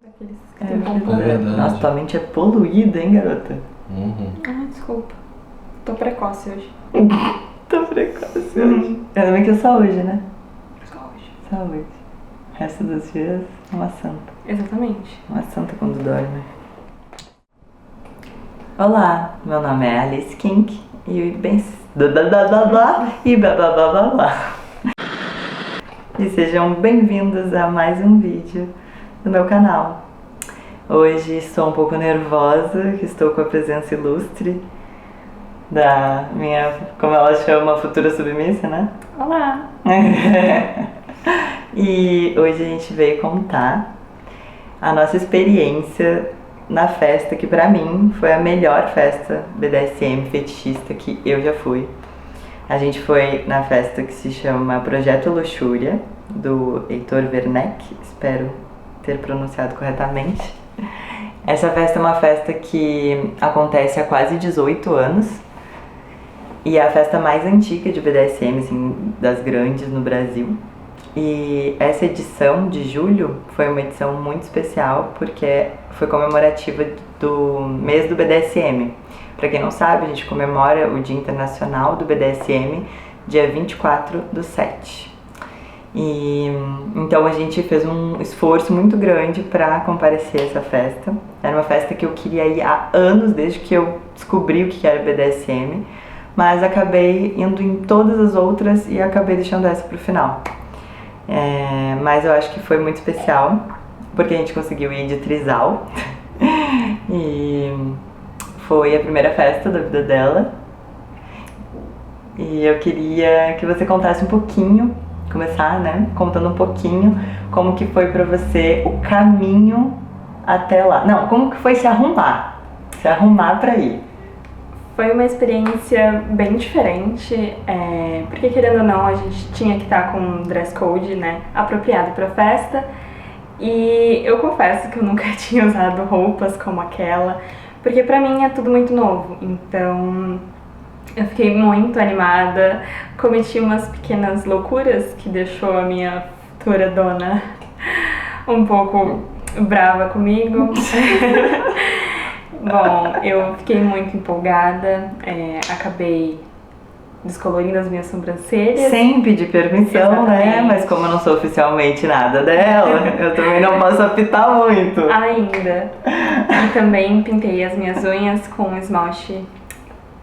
Aqueles que tem pompom. É verdade. Nossa, tua mente é poluída, hein, garota? Ah, desculpa. Tô precoce hoje. Tô precoce hoje. Ainda bem que é só hoje, né? Só hoje. Só hoje. O resto dos dias é uma santa. Exatamente. Uma santa quando dorme. Olá, meu nome é Alice Kink e bem... e blá blá blá blá blá. E sejam bem-vindos a mais um vídeo do meu canal. Hoje estou um pouco nervosa, que estou com a presença ilustre da minha, como ela chama, futura submissa, né? Olá! E hoje a gente veio contar a nossa experiência na festa, que pra mim foi a melhor festa BDSM fetichista que eu já fui. A gente foi na festa que se chama Projeto Luxúria, do Heitor Werneck, espero ter pronunciado corretamente. Essa festa é uma festa que acontece há quase 18 anos e é a festa mais antiga de BDSM, assim, das grandes no Brasil. E essa edição de julho foi uma edição muito especial porque foi comemorativa do mês do BDSM. Para quem não sabe, a gente comemora o Dia Internacional do BDSM dia 24/7. E então a gente fez um esforço muito grande para comparecer a essa festa. Era uma festa que eu queria ir há anos, desde que eu descobri o que era BDSM, mas acabei indo em todas as outras e acabei deixando essa pro final. Mas eu acho que foi muito especial, porque a gente conseguiu ir de trisal. E foi a primeira festa da vida dela. E eu queria que você contasse um pouquinho, começar, né, contando um pouquinho como que foi pra você o caminho até lá. Não, como que foi se arrumar pra ir. Foi uma experiência bem diferente, porque querendo ou não, a gente tinha que estar com um dress code, né, apropriado pra festa. E eu confesso que eu nunca tinha usado roupas como aquela, porque pra mim é tudo muito novo. Então eu fiquei muito animada, cometi umas pequenas loucuras que deixou a minha futura dona um pouco brava comigo. Bom, eu fiquei muito empolgada, acabei descolorindo as minhas sobrancelhas. Sem pedir permissão, né? Mas como eu não sou oficialmente nada dela, eu também não posso apitar muito. Ainda. E também pintei as minhas unhas com esmalte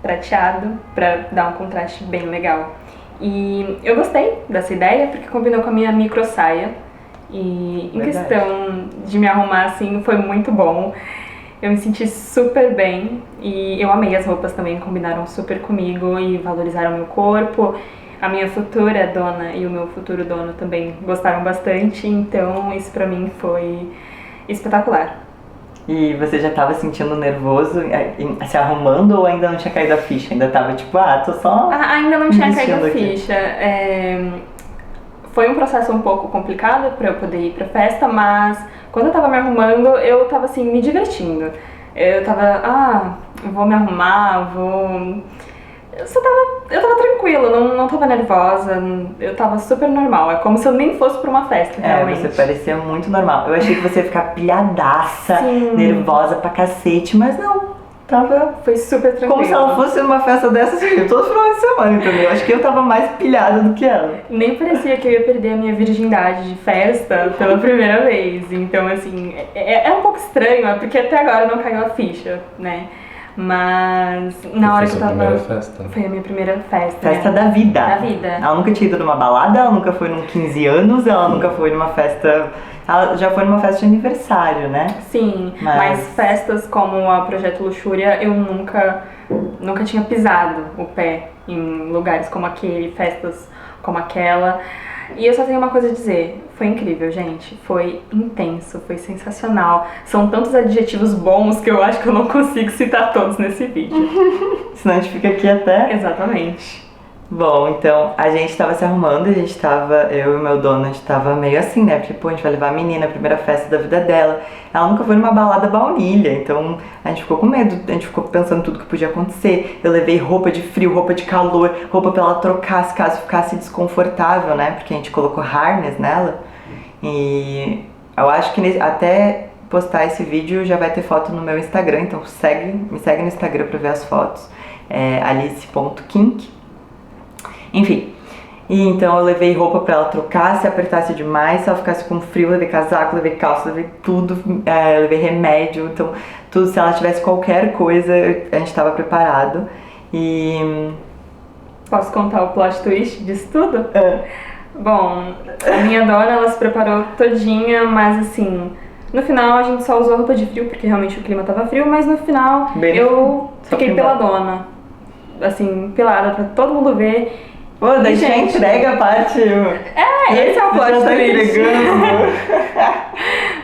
prateado pra dar um contraste bem legal. E eu gostei dessa ideia porque combinou com a minha micro saia. E em questão de me arrumar assim, foi muito bom. Eu me senti super bem e eu amei as roupas também, combinaram super comigo e valorizaram meu corpo. A minha futura dona e o meu futuro dono também gostaram bastante, então isso pra mim foi espetacular. E você já tava sentindo nervoso, se arrumando, ou ainda não tinha caído a ficha? Ainda tava tipo, tô só... Ainda não tinha caído a aqui. ficha. Foi um processo um pouco complicado pra eu poder ir pra festa, mas quando eu tava me arrumando, eu tava assim, me divertindo. Eu tava, vou me arrumar, eu tava tranquila, não tava nervosa, eu tava super normal. É como se eu nem fosse pra uma festa, realmente. Você parecia muito normal. Eu achei que você ia ficar pilhadaça, nervosa pra cacete, mas não. Foi super tranquilo. Como se ela fosse numa festa dessas todo final de semana, entendeu? Acho que eu tava mais pilhada do que ela. Nem parecia que eu ia perder a minha virgindade de festa pela primeira vez. Então, assim, é um pouco estranho, porque até agora não caiu a ficha, né? Mas na hora que eu tava... Foi a primeira festa? Foi a minha primeira festa. Festa da vida. Da vida. Ela nunca tinha ido numa balada, ela nunca foi num 15 anos, ela nunca foi numa festa... Ela já foi numa festa de aniversário, né? Sim, mas festas como a Projeto Luxúria, eu nunca tinha pisado o pé em lugares como aquele, festas como aquela. E eu só tenho uma coisa a dizer, foi incrível, gente, foi intenso, foi sensacional. São tantos adjetivos bons que eu acho que eu não consigo citar todos nesse vídeo. Senão a gente fica aqui até... Exatamente. Bom, então a gente tava se arrumando, eu e o meu dono, a gente tava meio assim, né? Porque, a gente vai levar a menina, a primeira festa da vida dela. Ela nunca foi numa balada baunilha, então a gente ficou com medo, a gente ficou pensando tudo que podia acontecer. Eu levei roupa de frio, roupa de calor, roupa pra ela trocar caso ficasse desconfortável, né? Porque a gente colocou harness nela. E eu acho que até postar esse vídeo já vai ter foto no meu Instagram, então me segue no Instagram pra ver as fotos, alice.kink. Enfim, e então eu levei roupa pra ela trocar, se apertasse demais, se ela ficasse com frio, levei casaco, levei calça, levei tudo, levei remédio, então tudo, se ela tivesse qualquer coisa, a gente tava preparado. E... Posso contar o plot twist disso tudo? Bom, a minha dona, ela se preparou todinha, mas assim, no final a gente só usou roupa de frio, porque realmente o clima tava frio, mas no final eu fiquei peladona, assim, pelada pra todo mundo ver. Pô, daí já entrega a parte... esse é o plot tá twist. entregando.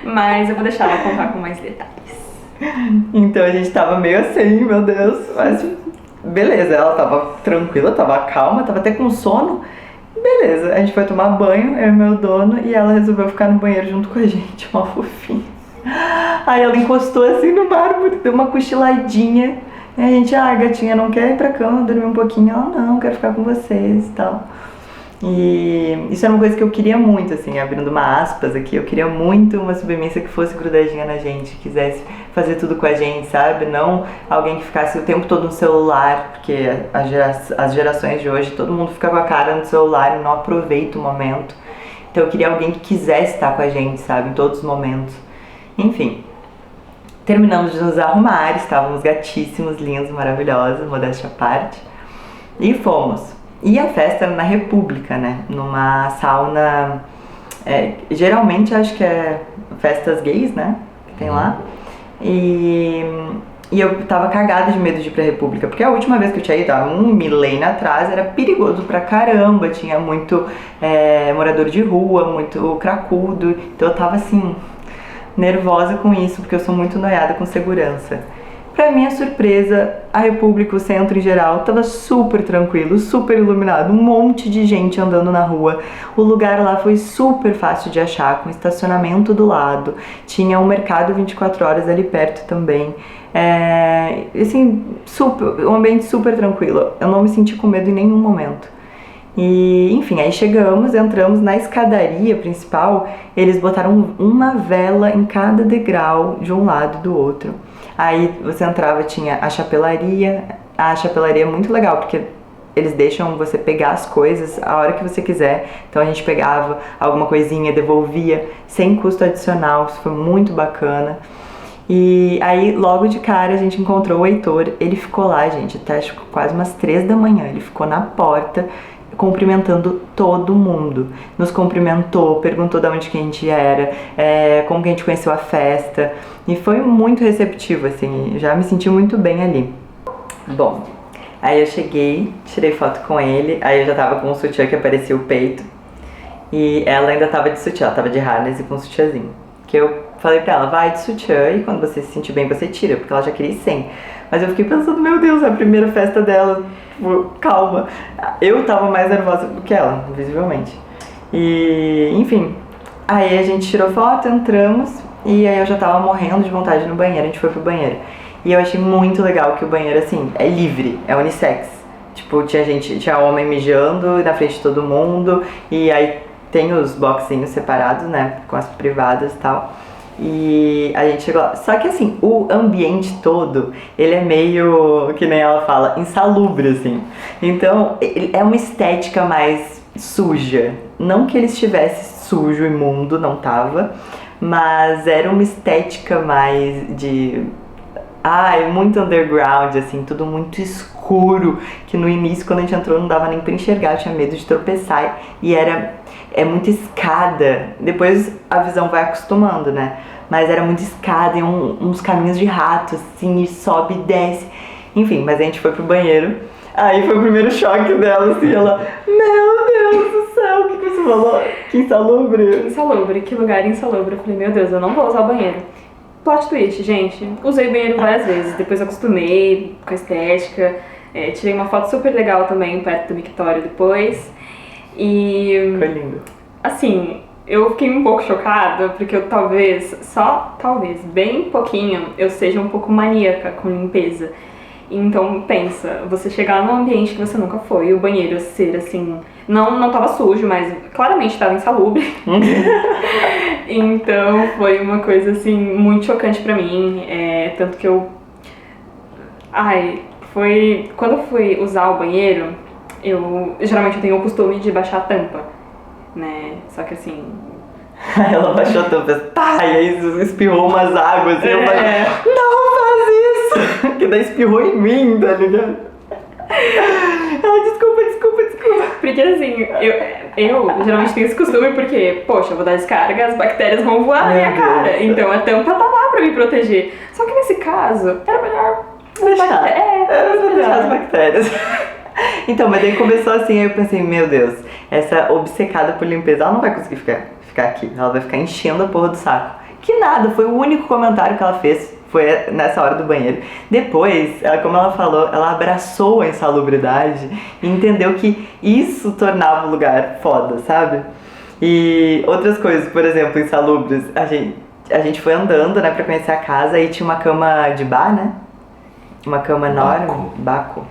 Mas eu vou deixar ela contar com mais detalhes. Então a gente tava meio assim, meu Deus, mas beleza, ela tava tranquila, tava calma, tava até com sono. Beleza, a gente foi tomar banho, eu e meu dono, e ela resolveu ficar no banheiro junto com a gente, uma fofinha. Aí ela encostou assim no mármore, deu uma cochiladinha. E a gente, gatinha, não quer ir pra cama, dormir um pouquinho? Ela, não, quero ficar com vocês e tal. E isso era uma coisa que eu queria muito, assim, abrindo uma aspas aqui, eu queria muito uma submissa que fosse grudadinha na gente, quisesse fazer tudo com a gente, sabe? Não alguém que ficasse o tempo todo no celular, porque as gerações de hoje, todo mundo fica com a cara no celular e não aproveita o momento. Então eu queria alguém que quisesse estar com a gente, sabe? Em todos os momentos. Enfim. Terminamos de nos arrumar, estávamos gatíssimos, lindos, maravilhosos, modéstia à parte. E fomos. E a festa era na República, né? Numa sauna... geralmente acho que é festas gays, né? Que tem lá. E eu tava cagada de medo de ir pra República, porque a última vez que eu tinha ido, há um milênio atrás, era perigoso pra caramba. Tinha muito morador de rua, muito cracudo. Então eu tava assim... nervosa com isso, porque eu sou muito noiada com segurança. Pra minha surpresa, a República, o centro em geral, tava super tranquilo, super iluminado, um monte de gente andando na rua. O lugar lá foi super fácil de achar, com estacionamento do lado, tinha um mercado 24 horas ali perto também. Assim, um ambiente super tranquilo, eu não me senti com medo em nenhum momento. E, enfim, aí chegamos, entramos na escadaria principal, eles botaram uma vela em cada degrau, de um lado e do outro. Aí você entrava, tinha a chapelaria é muito legal, porque eles deixam você pegar as coisas a hora que você quiser. Então a gente pegava alguma coisinha, devolvia, sem custo adicional, isso foi muito bacana. E aí, logo de cara, a gente encontrou o Heitor, ele ficou lá, gente, até acho que quase umas 3 da manhã, ele ficou na porta, cumprimentando todo mundo. Nos cumprimentou, perguntou de onde que a gente era, como que a gente conheceu a festa. E foi muito receptivo, assim, já me senti muito bem ali. Bom, aí eu cheguei, tirei foto com ele, aí eu já tava com um sutiã que aparecia o peito. E ela ainda tava de sutiã, ela tava de harness e com um sutiãzinho. Que eu falei pra ela, vai de sutiã e quando você se sentir bem você tira, porque ela já queria ir sem. Mas eu fiquei pensando, meu Deus, é a primeira festa dela, calma. Eu tava mais nervosa do que ela, visivelmente. E, enfim, aí a gente tirou foto, entramos e aí eu já tava morrendo de vontade no banheiro, a gente foi pro banheiro. E eu achei muito legal que o banheiro, assim, é livre, é unissex. Tipo, tinha homem mijando na frente de todo mundo e aí tem os boxinhos separados, né, com as privadas e tal. E a gente chegou lá. Só que assim, o ambiente todo, ele é meio, que nem ela fala, insalubre, assim. Então, é uma estética mais suja. Não que ele estivesse sujo, imundo, não tava. Mas era uma estética mais de... muito underground, assim, tudo muito escuro. Que no início, quando a gente entrou, não dava nem pra enxergar, eu tinha medo de tropeçar. E é muita escada. Depois a visão vai acostumando, né? Mas era muita escada e uns caminhos de rato, assim, e sobe e desce. Enfim, mas a gente foi pro banheiro. Aí foi o primeiro choque dela, assim, ela... Meu Deus do céu, o que você falou? Que insalubre. Insalubre, que lugar insalubre. Eu falei, meu Deus, eu não vou usar o banheiro. Plot twist, gente. Usei o banheiro várias vezes. Depois acostumei com a estética. Tirei uma foto super legal também, perto do mictório depois. E... Foi lindo. Assim, eu fiquei um pouco chocada, porque eu talvez, bem pouquinho, eu seja um pouco maníaca com limpeza. Então, pensa, você chegar num ambiente que você nunca foi, e o banheiro ser, assim, Não tava sujo, mas claramente tava insalubre. Então foi uma coisa assim muito chocante pra mim, tanto que eu... Quando eu fui usar o banheiro, geralmente eu tenho o costume de baixar a tampa, né? Só que assim... Ela baixou a tampa, pá, e aí espirrou umas águas, e eu falei, não faz isso! Que daí espirrou em mim, tá ligado? Ela, desculpa. Porque assim, eu geralmente tenho esse costume porque, poxa, eu vou dar descarga, as bactérias vão voar na minha cara. Então a tampa tá lá pra me proteger. Só que nesse caso, era melhor deixar as bactérias. Então, mas daí começou assim, aí eu pensei, meu Deus, essa obcecada por limpeza, ela não vai conseguir ficar aqui. Ela vai ficar enchendo a porra do saco. Que nada, foi o único comentário que ela fez. Foi nessa hora do banheiro. Depois, como ela falou, ela abraçou a insalubridade e entendeu que isso tornava o lugar foda, sabe? E outras coisas, por exemplo, insalubres, a gente foi andando, né, pra conhecer a casa e tinha uma cama de bar, né? Uma cama enorme. Baco.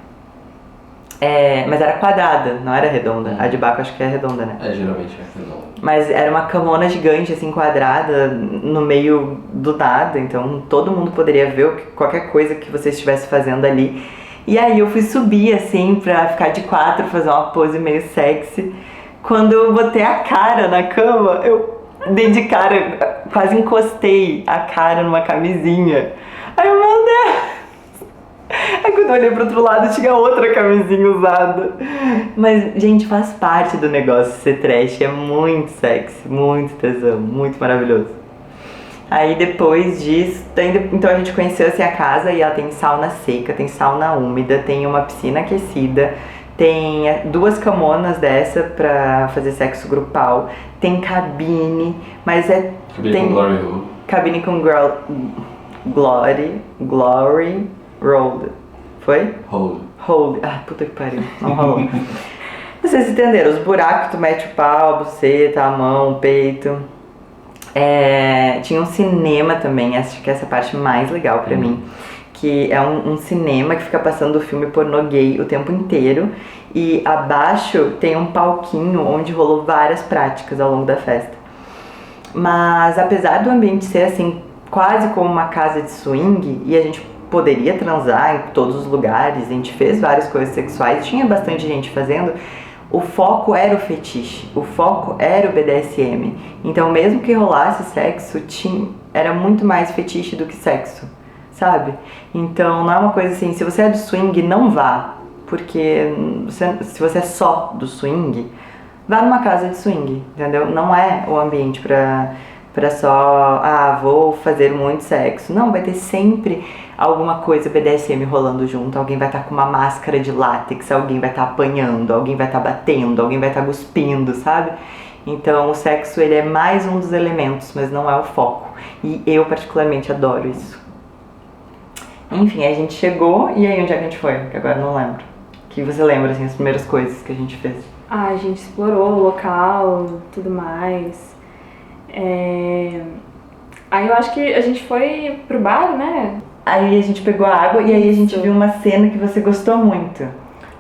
Mas era quadrada, não era redonda. A de baco acho que é redonda, né? Geralmente é redonda. Mas era uma camona gigante, assim, quadrada, no meio do nada. Então todo mundo poderia ver qualquer coisa que você estivesse fazendo ali. E aí eu fui subir, assim, pra ficar de quatro, fazer uma pose meio sexy. Quando eu botei a cara na cama, eu dei de cara, quase encostei a cara numa camisinha. Aí eu, meu Deus! Aí quando eu olhei pro outro lado tinha outra camisinha usada. Mas, gente, faz parte do negócio ser trash. É muito sexy, muito tesão, muito maravilhoso. Aí depois disso, então a gente conheceu assim a casa e ela tem sauna seca, tem sauna úmida, tem uma piscina aquecida, tem 2 camonas dessa pra fazer sexo grupal, tem cabine, mas Cabine com Glory Hole. Cabine com Glory Rolled. Foi? Hold. Ah, puta que pariu. Não rolou. Vocês entenderam? Os buracos, tu mete o pau, a buceta, a mão, o peito. Tinha um cinema também, acho que essa é a parte mais legal pra mim. Que é um cinema que fica passando o filme pornô gay o tempo inteiro. E abaixo tem um palquinho onde rolou várias práticas ao longo da festa. Mas apesar do ambiente ser assim, quase como uma casa de swing, e a gente poderia transar em todos os lugares, a gente fez várias coisas sexuais, tinha bastante gente fazendo, o foco era o fetiche, o foco era o BDSM. Então mesmo que rolasse sexo, era muito mais fetiche do que sexo, sabe? Então não é uma coisa assim, se você é do swing, não vá, porque se você é só do swing, vá numa casa de swing, entendeu? Não é o ambiente pra só, vou fazer muito sexo. Não, vai ter sempre alguma coisa BDSM rolando junto. Alguém vai estar com uma máscara de látex, alguém vai estar apanhando, alguém vai estar batendo, alguém vai estar cuspindo, sabe? Então o sexo, ele é mais um dos elementos, mas não é o foco. E eu particularmente adoro isso. Enfim, aí a gente chegou, e aí onde é que a gente foi? Que agora eu não lembro. O que você lembra, assim, as primeiras coisas que a gente fez? A gente explorou o local, tudo mais. Aí eu acho que a gente foi pro bar, né? Aí a gente pegou a água e aí a gente viu uma cena que você gostou muito.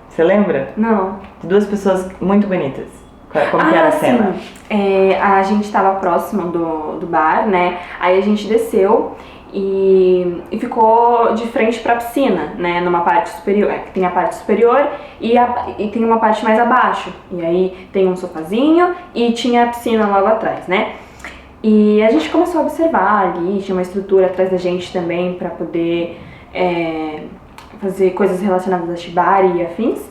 Você lembra? Não. De 2 pessoas muito bonitas. Como que era a cena? A gente tava próximo do bar, né? Aí a gente desceu e ficou de frente pra piscina, né? Numa parte superior. Tem a parte superior e tem uma parte mais abaixo. E aí tem um sofazinho e tinha a piscina logo atrás, né? E a gente começou a observar ali, tinha uma estrutura atrás da gente também pra poder fazer coisas relacionadas a shibari e afins.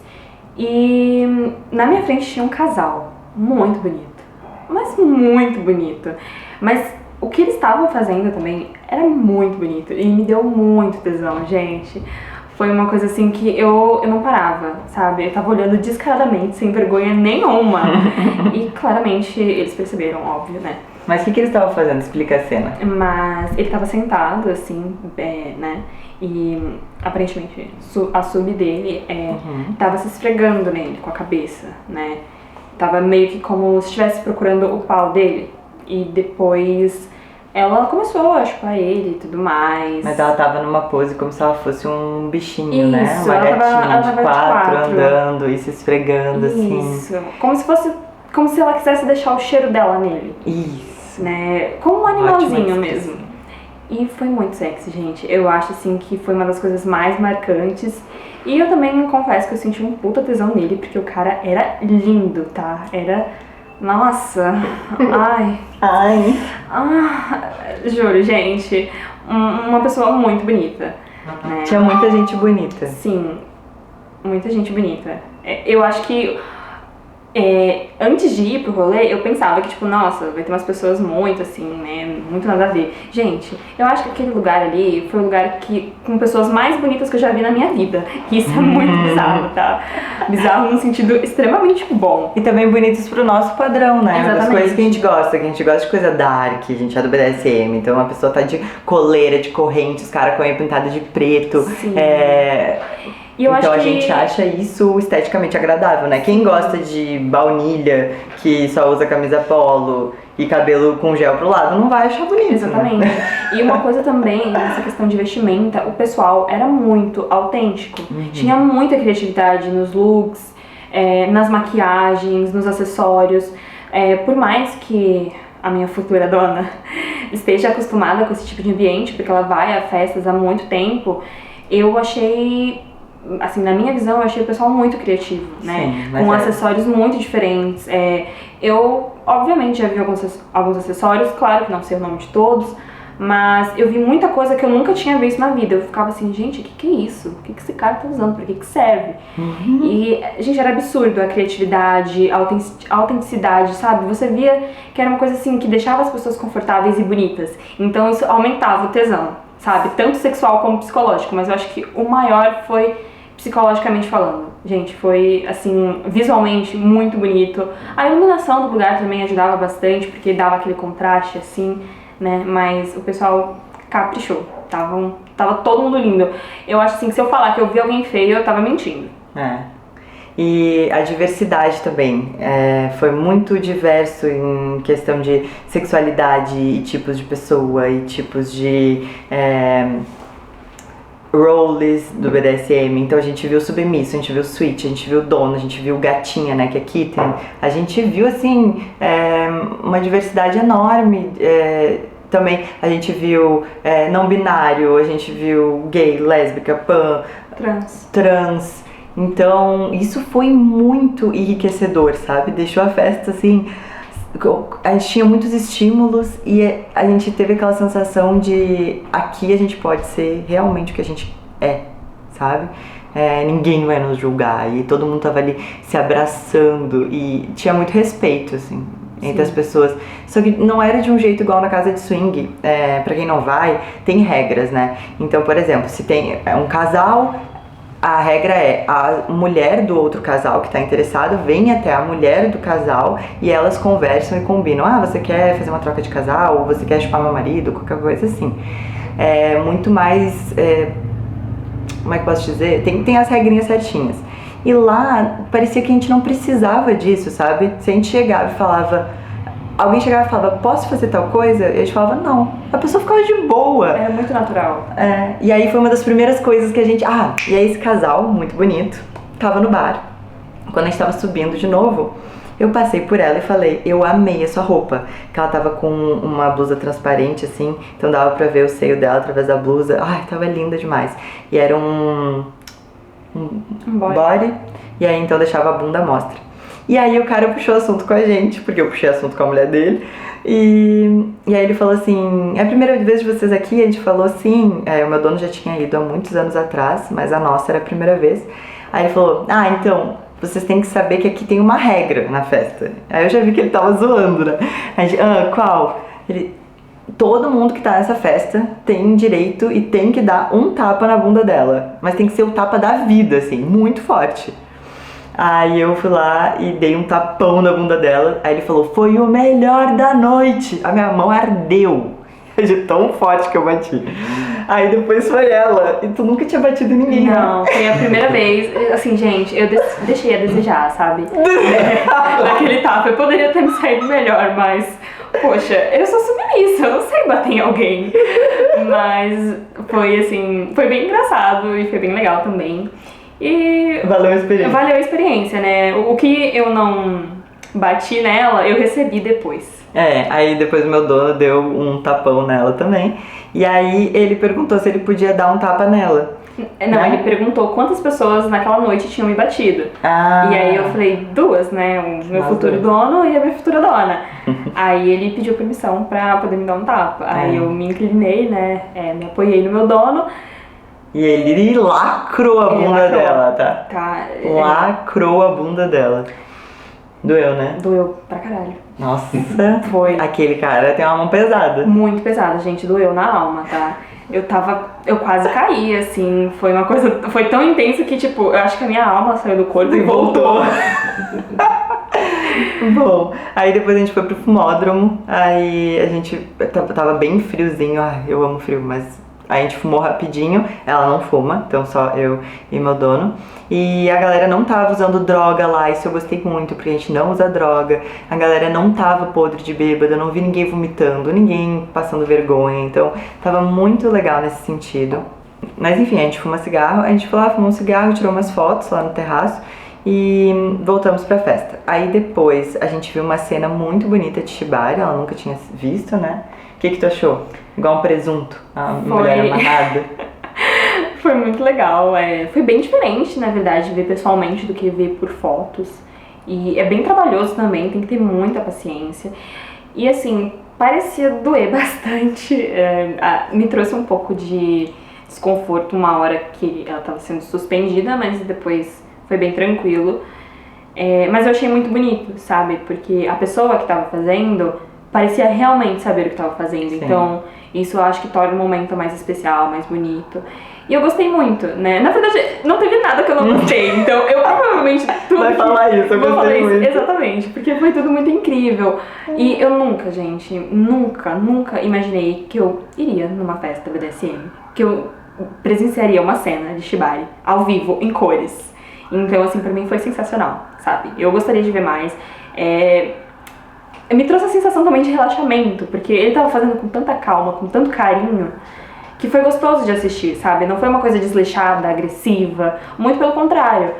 E na minha frente tinha um casal muito bonito, mas muito bonito. Mas o que eles estavam fazendo também era muito bonito e me deu muito tesão, gente. Foi uma coisa assim que eu não parava, sabe? Eu tava olhando descaradamente, sem vergonha nenhuma. E claramente eles perceberam, óbvio, né? Mas o que eles estavam fazendo? Explica a cena. Mas ele tava sentado, assim, né? E aparentemente a sub dele tava se esfregando nele com a cabeça, né? Tava meio que como se estivesse procurando o pau dele. E depois ela começou a chupar ele e tudo mais. Mas ela tava numa pose como se ela fosse um bichinho, né? Isso, Uma ela gatinha tava de de quatro quatro. andando e se esfregando assim. Isso, como se ela quisesse deixar o cheiro dela nele, Isso. né? Como um Ótima animalzinho descrição. mesmo. E foi muito sexy, gente. Eu acho, assim, que foi uma das coisas mais marcantes. E eu também confesso que eu senti um puta tesão nele, porque o cara era lindo, tá? Era... Nossa! Ai! Ai. Juro, gente. Uma pessoa muito bonita, né? Tinha muita gente bonita. Sim, muita gente bonita. Eu acho que antes de ir pro rolê, eu pensava que, tipo, nossa, vai ter umas pessoas muito assim, né? Muito nada a ver. Gente, eu acho que aquele lugar ali foi o lugar com pessoas mais bonitas que eu já vi na minha vida. E isso é muito bizarro, tá? Bizarro num sentido extremamente bom. E também bonitos pro nosso padrão, né? Das Exatamente. coisas que a gente gosta de coisa dark, a gente é do BDSM, então a pessoa tá de coleira, de corrente, os caras com a unha pintada de preto. Sim. E Então eu acho a que... gente acha isso esteticamente agradável, né? Quem gosta de baunilha, que só usa camisa polo e cabelo com gel pro lado, não vai achar bonito. Exatamente. Né? E uma coisa também, nessa questão de vestimenta, o pessoal era muito autêntico. Tinha muita criatividade nos looks, nas maquiagens, nos acessórios. Por mais que a minha futura dona esteja acostumada com esse tipo de ambiente, porque ela vai a festas há muito tempo, eu achei... Assim, na minha visão, eu achei o pessoal muito criativo, né? Sim, Com acessórios muito diferentes. Eu, obviamente, já vi alguns acessórios, claro que não sei o nome de todos, mas eu vi muita coisa que eu nunca tinha visto na vida. Eu ficava assim, gente, o que é isso? O que esse cara tá usando? Pra que serve? E, gente, era absurdo a criatividade, a autenticidade, sabe? Você via que era uma coisa assim, que deixava as pessoas confortáveis e bonitas. Então isso aumentava o tesão, sabe? Tanto sexual como psicológico, mas eu acho que o maior foi psicologicamente falando. Gente, foi, assim, visualmente muito bonito. A iluminação do lugar também ajudava bastante, porque dava aquele contraste, assim, né? Mas o pessoal caprichou. Tava todo mundo lindo. Eu acho, assim, que se eu falar que eu vi alguém feio, eu tava mentindo. E a diversidade também. Foi muito diverso em questão de sexualidade e tipos de pessoa e tipos de... roles do BDSM, então a gente viu submisso, a gente viu switch, a gente viu dono, a gente viu gatinha, né, que é kitten, a gente viu assim uma diversidade enorme, também a gente viu não binário, a gente viu gay, lésbica, pan, trans, então isso foi muito enriquecedor, sabe, deixou a festa assim, a gente tinha muitos estímulos e a gente teve aquela sensação de aqui a gente pode ser realmente o que a gente sabe? Ninguém vai nos julgar e todo mundo tava ali se abraçando e tinha muito respeito, assim, entre as pessoas. Só que não era de um jeito igual na casa de swing. Pra quem não vai, tem regras, né? Então, por exemplo, se tem um casal... A regra é, a mulher do outro casal que está interessado vem até a mulher do casal e elas conversam e combinam. Você quer fazer uma troca de casal? Ou você quer chupar meu marido? Qualquer coisa assim. É muito mais... como é que eu posso dizer? Tem as regrinhas certinhas. E lá, parecia que a gente não precisava disso, sabe? Se a gente chegava e falava... Alguém chegava e falava, posso fazer tal coisa? E a gente falava, não. A pessoa ficava de boa. É muito natural. E aí foi uma das primeiras coisas que a gente... e aí esse casal, muito bonito, tava no bar. Quando a gente tava subindo de novo, eu passei por ela e falei, eu amei a sua roupa. Que ela tava com uma blusa transparente, assim, então dava pra ver o seio dela através da blusa. Tava linda demais. E era um body. E aí então deixava a bunda à mostra. E aí o cara puxou assunto com a gente, porque eu puxei assunto com a mulher dele. E aí ele falou assim, é a primeira vez de vocês aqui? A gente falou sim, o meu dono já tinha ido há muitos anos atrás, mas a nossa era a primeira vez. Aí ele falou, então, vocês têm que saber que aqui tem uma regra na festa. Aí eu já vi que ele tava zoando, né? A gente, qual? Todo mundo que tá nessa festa tem direito e tem que dar um tapa na bunda dela. Mas tem que ser o tapa da vida, assim, muito forte. Aí eu fui lá e dei um tapão na bunda dela. Aí ele falou, foi o melhor da noite. A minha mão ardeu de tão forte que eu bati. Aí depois foi ela. E tu nunca tinha batido em ninguém, Não, foi a primeira vez. Assim, gente, eu deixei a desejar, sabe? Naquele tapa. Eu poderia ter me saído melhor, mas poxa, eu sou submissa, eu não sei bater em alguém. Mas foi assim, foi bem engraçado e foi bem legal também. E Valeu a experiência. valeu a experiência, né? O que eu não bati nela, eu recebi depois. Aí depois o meu dono deu um tapão nela também. E aí ele perguntou se ele podia dar um tapa nela. Não, Né? ele perguntou quantas pessoas naquela noite tinham me batido. Ah. E aí eu falei, 2, né? O meu As futuro duas. dono e a minha futura dona. Aí ele pediu permissão pra poder me dar um tapa. Aí eu me inclinei, né? Me apoiei no meu dono. E ele lacrou a Ele bunda lacrou. dela, tá? Tá, Lacrou a bunda dela. Doeu, né? doeu pra caralho. Nossa. Foi Aquele cara tem uma mão pesada. muito pesado, gente. Doeu na alma, tá? Eu quase caí, assim. Foi uma coisa. Foi tão intenso que, tipo, eu acho que a minha alma saiu do corpo e voltou. Bom, aí depois a gente foi pro fumódromo, aí a gente tava bem friozinho, eu amo frio, mas a gente fumou rapidinho, ela não fuma, então só eu e meu dono. E a galera não tava usando droga lá, isso eu gostei muito, porque a gente não usa droga. A galera não tava podre de bêbada, eu não vi ninguém vomitando, ninguém passando vergonha, então tava muito legal nesse sentido. Mas enfim, a gente fuma cigarro, a gente foi lá, fumou um cigarro, tirou umas fotos lá no terraço e voltamos pra festa. Aí depois a gente viu uma cena muito bonita de shibari, ela nunca tinha visto, né? O que tu achou? Igual um presunto, a mulher amarrada. Foi muito legal, foi bem diferente, na verdade, ver pessoalmente do que ver por fotos. E é bem trabalhoso também, tem que ter muita paciência. E assim, parecia doer bastante, me trouxe um pouco de desconforto uma hora que ela estava sendo suspendida, mas depois foi bem tranquilo. Mas eu achei muito bonito, sabe? Porque a pessoa que estava fazendo parecia realmente saber o que estava fazendo. Sim. Então, isso eu acho que torna o momento mais especial, mais bonito. E eu gostei muito, né? Na verdade, não teve nada que eu não gostei. Então, eu provavelmente... tudo Vai que- falar isso, eu vou falar gostei isso, muito. exatamente. Porque foi tudo muito incrível. E eu nunca, gente, nunca imaginei que eu iria numa festa BDSM. Que eu presenciaria uma cena de shibari ao vivo, em cores. Então, assim, pra mim foi sensacional, sabe? Eu gostaria de ver mais. Me trouxe a sensação também de relaxamento, porque ele tava fazendo com tanta calma, com tanto carinho, que foi gostoso de assistir, sabe? Não foi uma coisa desleixada, agressiva, muito pelo contrário.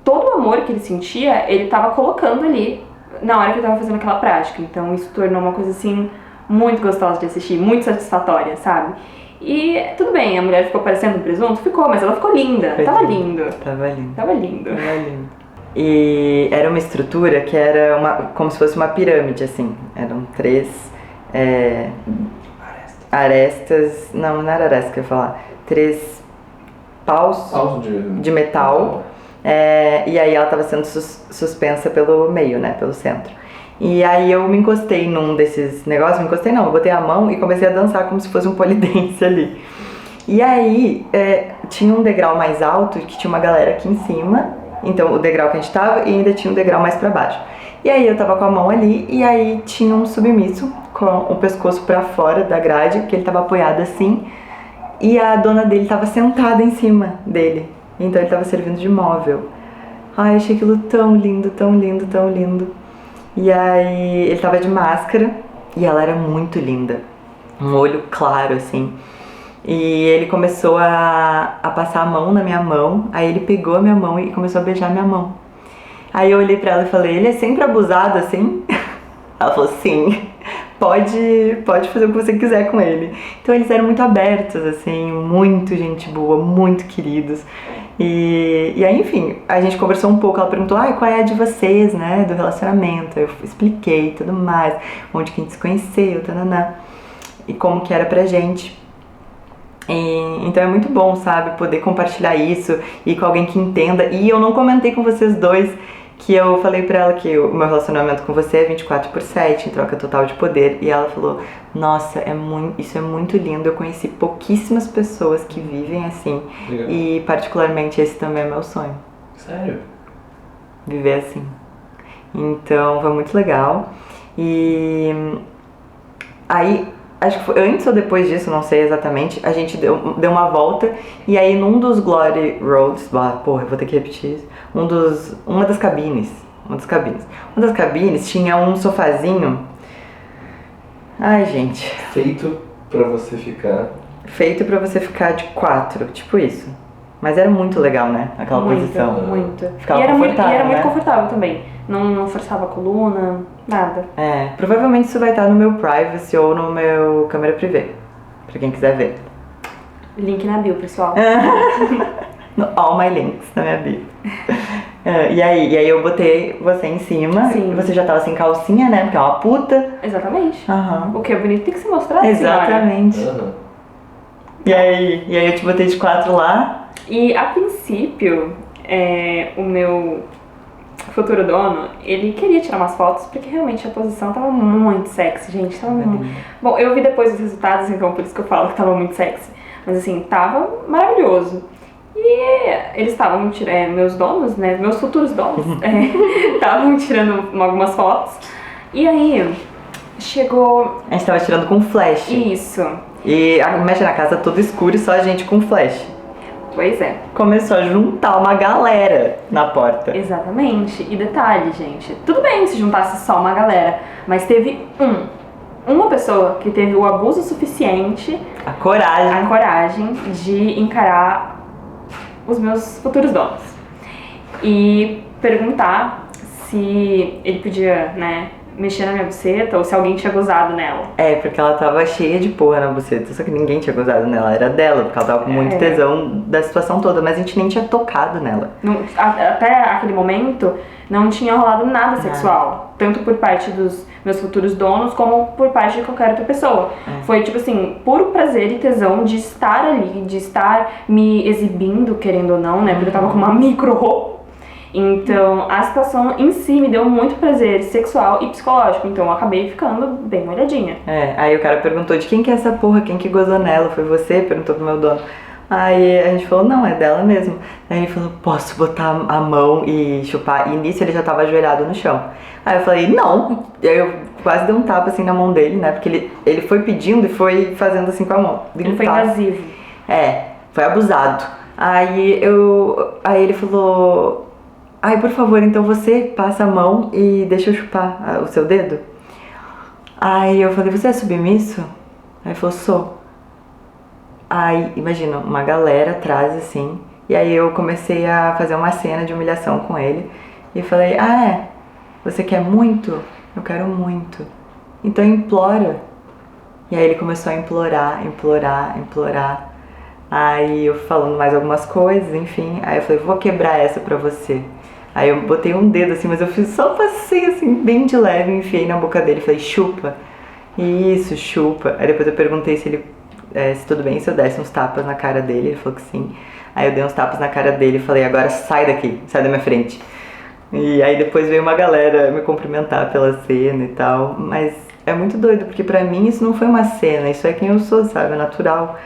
Todo o amor que ele sentia, ele tava colocando ali na hora que ele tava fazendo aquela prática. Então isso tornou uma coisa, assim, muito gostosa de assistir, muito satisfatória, sabe? E tudo bem, a mulher ficou parecendo um presunto? Ficou, mas ela ficou linda. Foi Tava lindo. lindo. Tava lindo. Tava lindo. Tava lindo. E era uma estrutura que era como se fosse uma pirâmide, assim. Eram 3 arestas. Não era aresta que eu ia falar. 3 paus de metal. E aí ela estava sendo suspensa pelo meio, né? Pelo centro. E aí eu me encostei num desses negócios. Me encostei não, eu botei a mão e comecei a dançar como se fosse um polidense ali. E aí tinha um degrau mais alto que tinha uma galera aqui em cima. Então o degrau que a gente tava e ainda tinha um degrau mais pra baixo. E aí eu tava com a mão ali e aí tinha um submisso com o pescoço pra fora da grade, que ele tava apoiado assim. E a dona dele tava sentada em cima dele. Então ele tava servindo de móvel. Ai, achei aquilo tão lindo, tão lindo, tão lindo. E aí ele tava de máscara e ela era muito linda. Um olho claro assim. E ele começou a passar a mão na minha mão, aí ele pegou a minha mão e começou a beijar minha mão. Aí eu olhei pra ela e falei, ele é sempre abusado assim? Ela falou, sim, pode fazer o que você quiser com ele. Então eles eram muito abertos, assim, muito gente boa, muito queridos. E aí, enfim, a gente conversou um pouco, ela perguntou, qual é a de vocês, né, do relacionamento? Eu expliquei tudo mais, onde que a gente se conheceu, tananã, e como que era pra gente. Então é muito bom, sabe, poder compartilhar isso e com alguém que entenda. E eu não comentei com vocês dois que eu falei pra ela que o meu relacionamento com você é 24/7, em troca total de poder. E ela falou, nossa, isso é muito lindo, eu conheci pouquíssimas pessoas que vivem assim. Legal. E particularmente esse também é meu sonho. Sério? Viver assim. Então foi muito legal. E aí, acho que foi antes ou depois disso, não sei exatamente, a gente deu uma volta e aí num dos Glory Roads, eu vou ter que repetir isso, uma das cabines tinha um sofazinho Ai, gente. Feito pra você ficar. Feito pra você ficar de 4, tipo isso. Mas era muito legal, né? Aquela posição. Muito. Ficava e era confortável, muito né? confortável também. Não forçava a coluna, nada. Provavelmente isso vai estar no meu privacy ou no meu câmera privê. Pra quem quiser ver. Link na bio, pessoal. No all my links na minha bio. E aí eu botei você em cima. Sim. E você já tava sem calcinha, né? Porque é uma puta. Exatamente. Aham. O que é bonito tem que se mostrar, Exatamente. Aham. E aí eu te botei de 4 lá. E a princípio, o meu futuro dono, ele queria tirar umas fotos porque realmente a posição tava muito sexy, gente. Tava muito... Bom, eu vi depois os resultados, então por isso que eu falo que tava muito sexy. Mas assim, tava maravilhoso. E eles estavam tirando, meus donos, né, meus futuros donos, estavam tirando algumas fotos. E aí, chegou... A gente tava tirando com flash. Isso. E mexe na casa tudo escuro e só a gente com flash. Pois é. Começou a juntar uma galera na porta. Exatamente. E detalhe, gente, tudo bem se juntasse só uma galera, mas teve uma pessoa que teve o abuso suficiente, A coragem de encarar os meus futuros donos e perguntar se ele podia, né, mexer na minha buceta ou se alguém tinha gozado nela. Porque ela tava cheia de porra na buceta, só que ninguém tinha gozado nela, era dela, porque ela tava com muito tesão da situação toda, mas a gente nem tinha tocado nela. Até aquele momento não tinha rolado nada sexual, tanto por parte dos meus futuros donos como por parte de qualquer outra pessoa. Foi tipo assim, puro prazer e tesão de estar ali, de estar me exibindo, querendo ou não, né, porque eu tava com uma micro roupa. Então, a situação em si me deu muito prazer sexual e psicológico, então eu acabei ficando bem molhadinha. Aí o cara perguntou de quem que é essa porra, quem que gozou nela, foi você? Perguntou pro meu dono. Aí a gente falou, não, é dela mesmo. Aí ele falou, posso botar a mão e chupar? E nisso ele já tava ajoelhado no chão. Aí eu falei, não. E aí eu quase dei um tapa assim na mão dele, né, porque ele foi pedindo e foi fazendo assim com a mão. Ele foi invasivo. Foi abusado. Aí ele falou... Ai, por favor, então você passa a mão e deixa eu chupar o seu dedo? Aí eu falei, você é submisso? Aí ele falou, sou. Aí, imagina, uma galera atrás, assim. E aí eu comecei a fazer uma cena de humilhação com ele. E falei, você quer muito? Eu quero muito. Então implora. E aí ele começou a implorar. Aí eu falando mais algumas coisas, enfim. Aí eu falei, vou quebrar essa pra você. Aí eu botei um dedo assim, mas eu só passei assim, bem de leve, enfiei na boca dele, falei, chupa. Isso, chupa. Aí depois eu perguntei se tudo bem se eu desse uns tapas na cara dele, ele falou que sim. Aí eu dei uns tapas na cara dele e falei, agora sai daqui, sai da minha frente. E aí depois veio uma galera me cumprimentar pela cena e tal, mas é muito doido, porque pra mim isso não foi uma cena, isso é quem eu sou, sabe, é natural.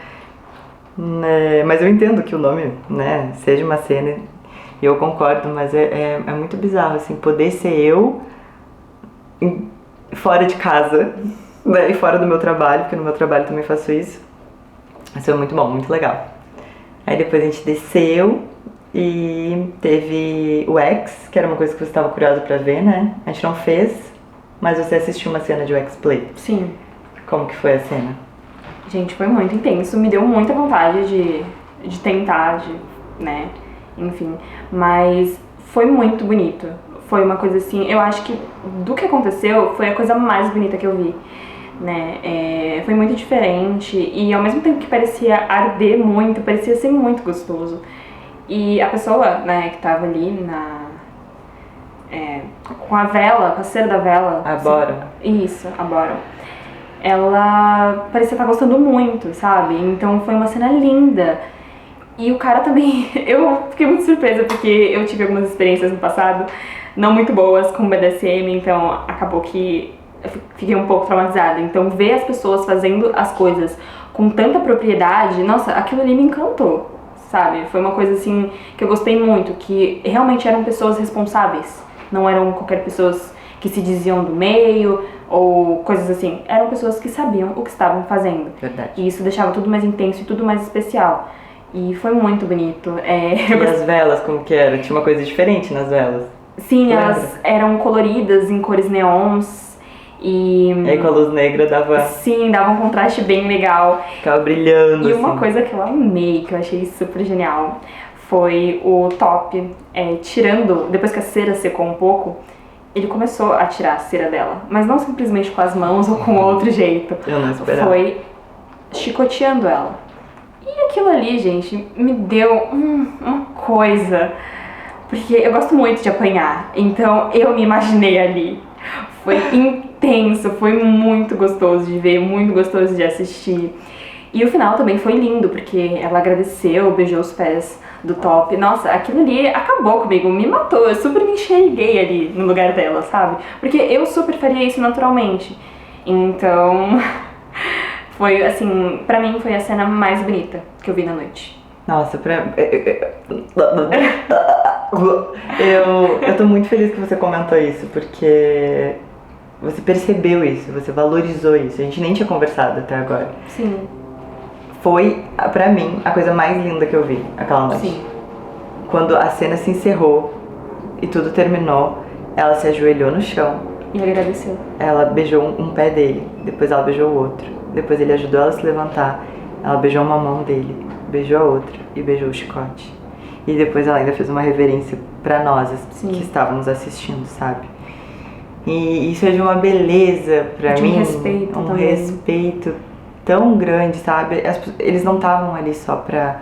Mas eu entendo que o nome, né, seja uma cena. E eu concordo, mas é muito bizarro, assim, poder ser eu fora de casa, né, e fora do meu trabalho, porque no meu trabalho também faço isso. Isso é muito bom, muito legal. Aí depois a gente desceu e teve o X, que era uma coisa que você estava curiosa pra ver, né? A gente não fez, mas você assistiu uma cena de X-Play. Sim. Como que foi a cena? Gente, foi muito intenso, me deu muita vontade de tentar, né? Enfim, mas foi muito bonito. Foi uma coisa assim, eu acho que do que aconteceu foi a coisa mais bonita que eu vi, né? Foi muito diferente e ao mesmo tempo que parecia arder muito, parecia ser muito gostoso. E a pessoa, né, que tava ali com a vela, com a cera da vela. A Bora. Isso, a Bora. Ela parecia estar gostando muito, sabe? Então foi uma cena linda. E o cara também, eu fiquei muito surpresa porque eu tive algumas experiências no passado não muito boas com BDSM, então acabou que eu fiquei um pouco traumatizada. Então ver as pessoas fazendo as coisas com tanta propriedade, nossa, aquilo ali me encantou, sabe? Foi uma coisa assim que eu gostei muito, que realmente eram pessoas responsáveis, não eram qualquer pessoas que se diziam do meio ou coisas assim, eram pessoas que sabiam o que estavam fazendo. Verdade. E isso deixava tudo mais intenso e tudo mais especial. E foi muito bonito. E as velas, como que era? Tinha uma coisa diferente nas velas. Sim, elas eram coloridas em cores neons E aí com a luz negra dava... Sim, dava um contraste bem legal. Ficava brilhando, E assim. uma coisa que eu amei, que eu achei super genial, foi o top, tirando, depois que a cera secou um pouco, ele começou a tirar a cera dela. Mas não simplesmente com as mãos ou com outro jeito. Eu não esperava. Foi chicoteando ela. E aquilo ali, gente, me deu uma coisa. Porque eu gosto muito de apanhar, então eu me imaginei ali. Foi intenso, foi muito gostoso de ver, muito gostoso de assistir. E o final também foi lindo, porque ela agradeceu, beijou os pés do top. Nossa, aquilo ali acabou comigo, me matou. Eu super me enxerguei ali no lugar dela, sabe? Porque eu super faria isso naturalmente. Então, foi assim, pra mim foi a cena mais bonita que eu vi na noite. Nossa, eu tô muito feliz que você comentou isso, porque você percebeu isso, você valorizou isso. A gente nem tinha conversado até agora. Sim. Foi, pra mim, a coisa mais linda que eu vi aquela noite. Sim. Quando a cena se encerrou e tudo terminou, ela se ajoelhou no chão. E agradeceu. Ela beijou um pé dele, depois ela beijou o outro. Depois ele ajudou ela a se levantar. Ela beijou uma mão dele, beijou a outra e beijou o chicote. E depois ela ainda fez uma reverência pra nós Sim. que estávamos assistindo, sabe? E isso é de uma beleza pra de mim. Um respeito um também. respeito tão grande, sabe? Eles não estavam ali só pra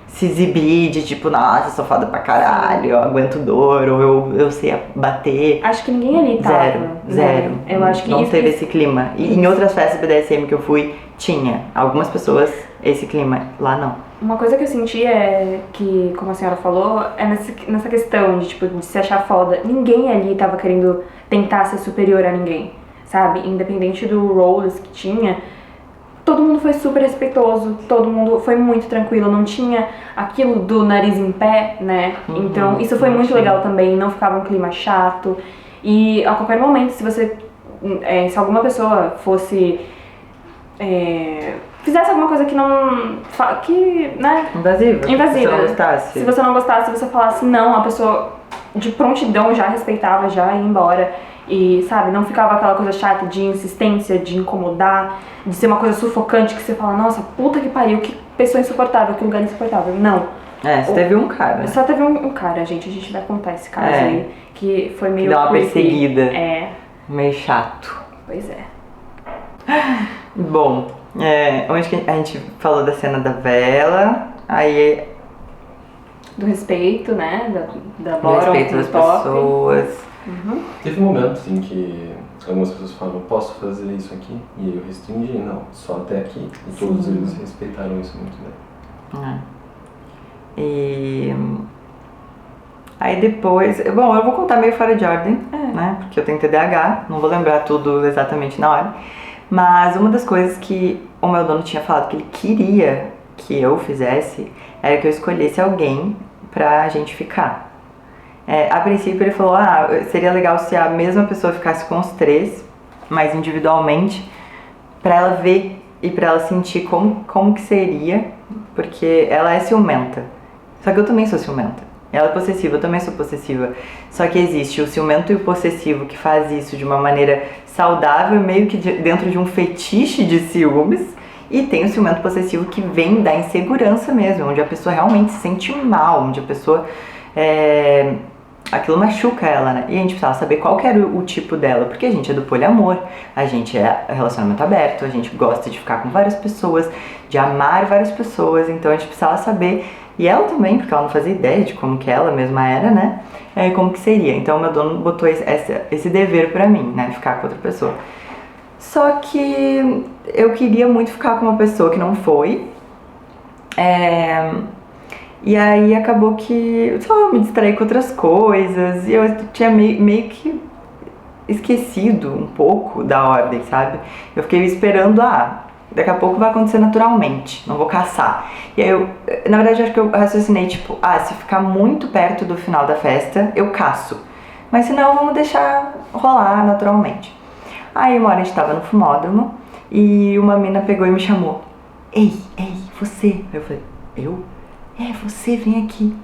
se exibir de tipo, nossa, eu sou foda pra caralho, eu aguento dor, ou eu sei bater. Acho que ninguém ali tava. Zero. Eu acho que não isso, teve esse clima. E em outras festas BDSM que eu fui, tinha. Algumas pessoas, esse clima. Lá não. Uma coisa que eu senti é que, como a senhora falou, é nessa questão de, tipo, de se achar foda. Ninguém ali tava querendo tentar ser superior a ninguém, sabe? Independente do roles que tinha, todo mundo foi super respeitoso, todo mundo foi muito tranquilo, não tinha aquilo do nariz em pé, né? Então, isso foi muito legal também, não ficava um clima chato. E a qualquer momento, se alguma pessoa fosse... fizesse alguma coisa que não... né? Invasiva. Invasiva. Se você não gostasse. Se você não gostasse, você falasse não, a pessoa de prontidão já respeitava, já ia embora. E, sabe, não ficava aquela coisa chata de insistência, de incomodar, de ser uma coisa sufocante que você fala, nossa, puta que pariu, que pessoa insuportável, que lugar insuportável. Não. Só teve um cara. Só teve um cara, gente. A gente vai contar esse caso aí, que foi meio... Que dá uma creepy. perseguida. Meio chato. Pois é. Bom, onde que a gente falou da cena da vela, aí... Do respeito, né? Da Do Bora, respeito das top. pessoas. Teve momentos em que algumas pessoas falavam, posso fazer isso aqui? E eu restringi, não, só até aqui. E todos eles respeitaram isso muito bem. E aí depois, bom, eu vou contar meio fora de ordem, né? Porque eu tenho TDAH, não vou lembrar tudo exatamente na hora. Mas uma das coisas que o meu dono tinha falado que ele queria que eu fizesse era que eu escolhesse alguém pra gente ficar. A princípio ele falou, seria legal se a mesma pessoa ficasse com os três, mas individualmente, pra ela ver e pra ela sentir como que seria, porque ela é ciumenta. Só que eu também sou ciumenta. Ela é possessiva, eu também sou possessiva. Só que existe o ciumento e o possessivo que faz isso de uma maneira saudável, meio que dentro de um fetiche de ciúmes. E tem o ciumento possessivo que vem da insegurança mesmo, onde a pessoa realmente se sente mal, onde a pessoa... aquilo machuca ela, né? E a gente precisava saber qual que era o tipo dela, porque a gente é do poliamor, a gente é relacionamento aberto, a gente gosta de ficar com várias pessoas, de amar várias pessoas, então a gente precisava saber, e ela também, porque ela não fazia ideia de como que ela mesma era, né? Como que seria. Então meu dono botou esse dever pra mim, né? Ficar com outra pessoa. Só que eu queria muito ficar com uma pessoa que não foi. E aí acabou que eu me distraí com outras coisas e eu tinha meio que esquecido um pouco da ordem, sabe? Eu fiquei esperando, daqui a pouco vai acontecer naturalmente, não vou caçar. E aí na verdade, acho que eu raciocinei, tipo, se ficar muito perto do final da festa, eu caço. Mas se não, vamos deixar rolar naturalmente. Aí uma hora a gente tava no fumódromo e uma mina pegou e me chamou. Ei, você. Aí eu falei, eu? Você, vem aqui.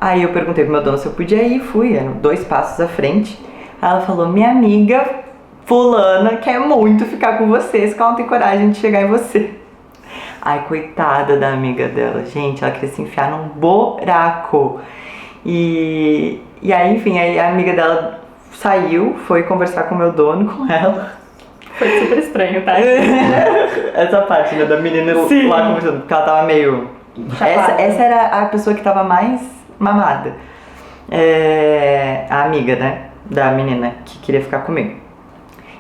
Aí eu perguntei pro meu dono se eu podia ir, fui, eram 2 passos à frente. Aí ela falou, minha amiga, fulana quer muito ficar com você, só que ela não tem coragem de chegar em você. Ai, coitada da amiga dela, gente, ela queria se enfiar num buraco. E aí, enfim, aí a amiga dela saiu, foi conversar com o meu dono, com ela. Foi super estranho, tá? Essa parte, né, da menina Sim. lá conversando, porque ela tava meio... Essa era a pessoa que tava mais mamada. A amiga, né, da menina que queria ficar comigo.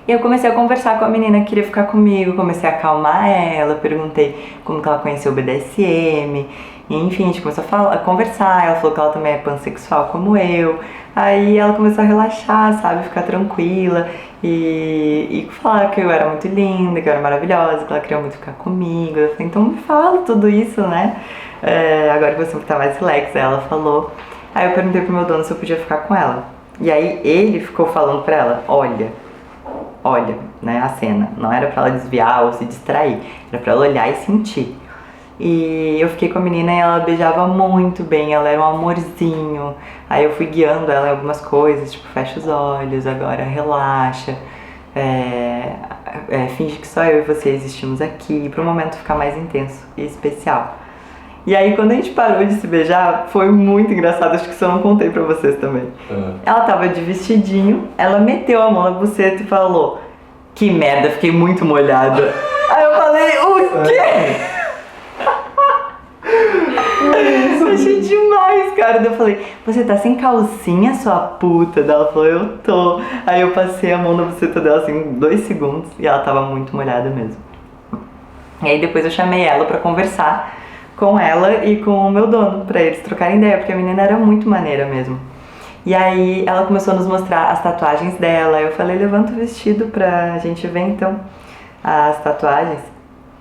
E eu comecei a conversar com a menina que queria ficar comigo, comecei a acalmar ela, perguntei como que ela conheceu o BDSM, e, enfim, a gente começou a conversar, ela falou que ela também é pansexual como eu, aí ela começou a relaxar, sabe, ficar tranquila, e falar que eu era muito linda, que eu era maravilhosa, que ela queria muito ficar comigo. Eu falei, então me fala tudo isso, né, agora que você tá mais relax. Aí ela falou, aí eu perguntei pro meu dono se eu podia ficar com ela, e aí ele ficou falando pra ela, olha, né, a cena, não era pra ela desviar ou se distrair, era pra ela olhar e sentir. E eu fiquei com a menina e ela beijava muito bem, ela era um amorzinho. Aí eu fui guiando ela em algumas coisas, tipo, fecha os olhos, agora relaxa, finge que só eu e você existimos aqui, pro momento ficar mais intenso e especial. E aí quando a gente parou de se beijar, foi muito engraçado, acho que isso eu não contei pra vocês também. Ela tava de vestidinho, ela meteu a mão na buceta e falou, que merda, fiquei muito molhada. Aí eu falei, o quê? Eu achei demais, cara. Daí eu falei, você tá sem calcinha, sua puta? Daí ela falou, eu tô. Aí eu passei a mão na buceta dela assim, 2 segundos, e ela tava muito molhada mesmo. E aí depois eu chamei ela pra conversar com ela e com o meu dono, pra eles trocarem ideia, porque a menina era muito maneira mesmo. E aí ela começou a nos mostrar as tatuagens dela. Eu falei, levanta o vestido pra gente ver então as tatuagens.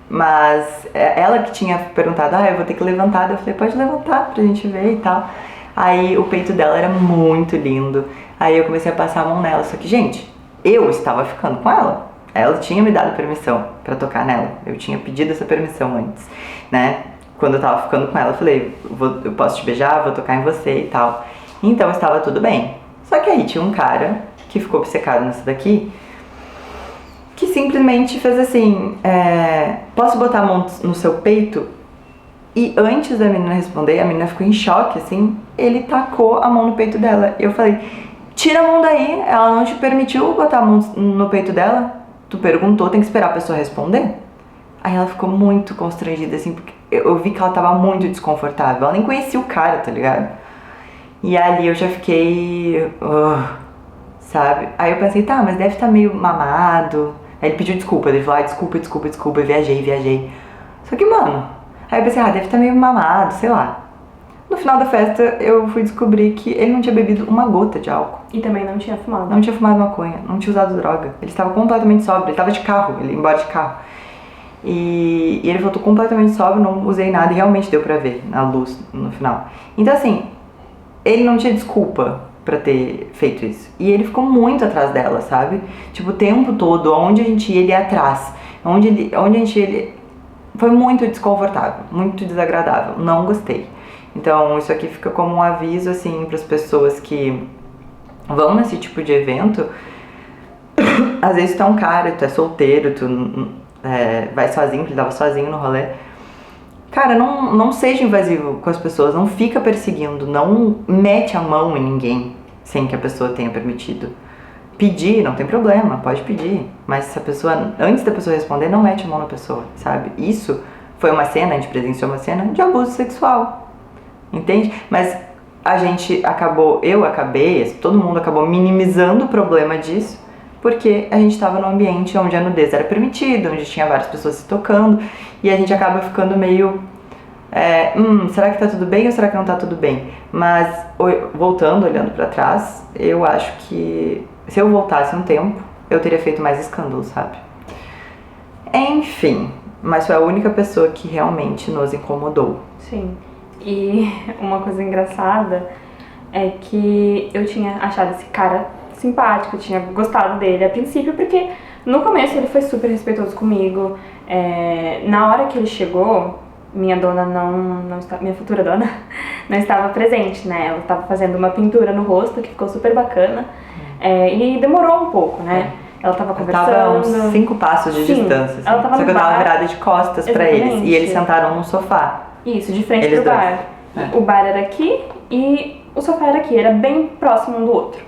Mas ela que tinha perguntado, eu vou ter que levantar. Eu falei, pode levantar pra gente ver e tal. Aí o peito dela era muito lindo. Aí eu comecei a passar a mão nela. Só que, gente, eu estava ficando com ela. Ela tinha me dado permissão pra tocar nela. Eu tinha pedido essa permissão antes, né? Quando eu tava ficando com ela, eu falei, eu posso te beijar, vou tocar em você e tal. Então estava tudo bem. Só que aí tinha um cara que ficou obcecado nessa daqui, que simplesmente fez assim, posso botar a mão no seu peito? E antes da menina responder, a menina ficou em choque, assim, ele tacou a mão no peito dela. Eu falei, tira a mão daí, ela não te permitiu botar a mão no peito dela? Tu perguntou, tem que esperar a pessoa responder? Aí ela ficou muito constrangida, assim, porque eu vi que ela tava muito desconfortável. Ela nem conhecia o cara, tá ligado? E ali eu já fiquei, sabe? Aí eu pensei, tá, mas deve estar meio mamado. Aí ele pediu desculpa, ele falou, desculpa, eu viajei. Só que, mano, aí eu pensei, deve estar meio mamado, sei lá. No final da festa, eu fui descobrir que ele não tinha bebido uma gota de álcool. E também não tinha fumado. Não tinha fumado maconha, não tinha usado droga. Ele estava completamente sóbrio, ele estava de carro, ele ia embora de carro. E ele voltou completamente sóbrio, não usei nada e realmente deu pra ver na luz no final. Então, assim, ele não tinha desculpa pra ter feito isso. E ele ficou muito atrás dela, sabe? Tipo, o tempo todo, onde a gente ia, ele ia atrás. Onde a gente ia, ele... Foi muito desconfortável, muito desagradável. Não gostei. Então, isso aqui fica como um aviso, assim, pras pessoas que vão nesse tipo de evento. Às vezes tu é um cara, tu é solteiro, tu vai sozinho, ele tava sozinho no rolê. Cara, não seja invasivo com as pessoas, não fica perseguindo, não mete a mão em ninguém sem que a pessoa tenha permitido. Pedir, não tem problema, pode pedir, mas se a pessoa, antes da pessoa responder, não mete a mão na pessoa, sabe? Isso foi uma cena, a gente presenciou uma cena de abuso sexual, entende? Mas todo mundo acabou minimizando o problema disso, porque a gente estava num ambiente onde a nudez era permitida, onde tinha várias pessoas se tocando, e a gente acaba ficando meio, será que tá tudo bem ou será que não tá tudo bem? Mas, voltando, olhando pra trás, eu acho que se eu voltasse um tempo, eu teria feito mais escândalo, sabe? Enfim, mas foi a única pessoa que realmente nos incomodou. Sim, e uma coisa engraçada é que eu tinha achado esse cara simpático, eu tinha gostado dele a princípio, porque no começo ele foi super respeitoso comigo. Na hora que ele chegou, minha dona minha futura dona não estava presente, né? Ela estava fazendo uma pintura no rosto que ficou super bacana, e demorou um pouco, né? Ela tava Eu conversando. tava a uns 5 passos de Sim, distância, assim. ela tava Só no que eu tava bar. virada de costas pra eles. Exatamente. E eles sentaram num sofá. Isso, de frente Eles pro dois. bar. É. O bar era aqui e o sofá era aqui, era bem próximo um do outro.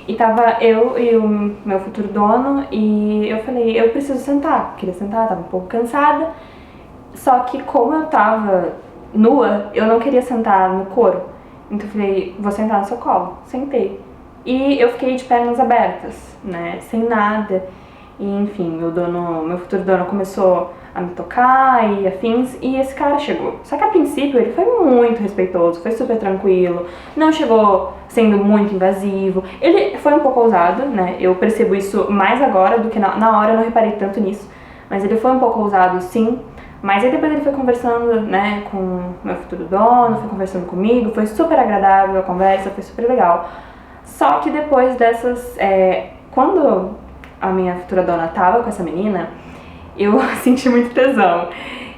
E tava eu e o meu futuro dono e eu falei, eu preciso sentar. Queria sentar, tava um pouco cansada. Só que como eu tava nua, eu não queria sentar no couro. Então eu falei, vou sentar no seu colo. Sentei. E eu fiquei de pernas abertas, né, sem nada. E enfim, meu futuro dono começou a me tocar e afins, e esse cara chegou. Só que a princípio ele foi muito respeitoso, foi super tranquilo, não chegou sendo muito invasivo. Ele foi um pouco ousado, né, eu percebo isso mais agora do que na hora, eu não reparei tanto nisso. Mas ele foi um pouco ousado, sim. Mas aí depois ele foi conversando, né, com meu futuro dono, foi conversando comigo, foi super agradável a conversa, foi super legal. Só que depois dessas, quando a minha futura dona tava com essa menina, eu senti muito tesão.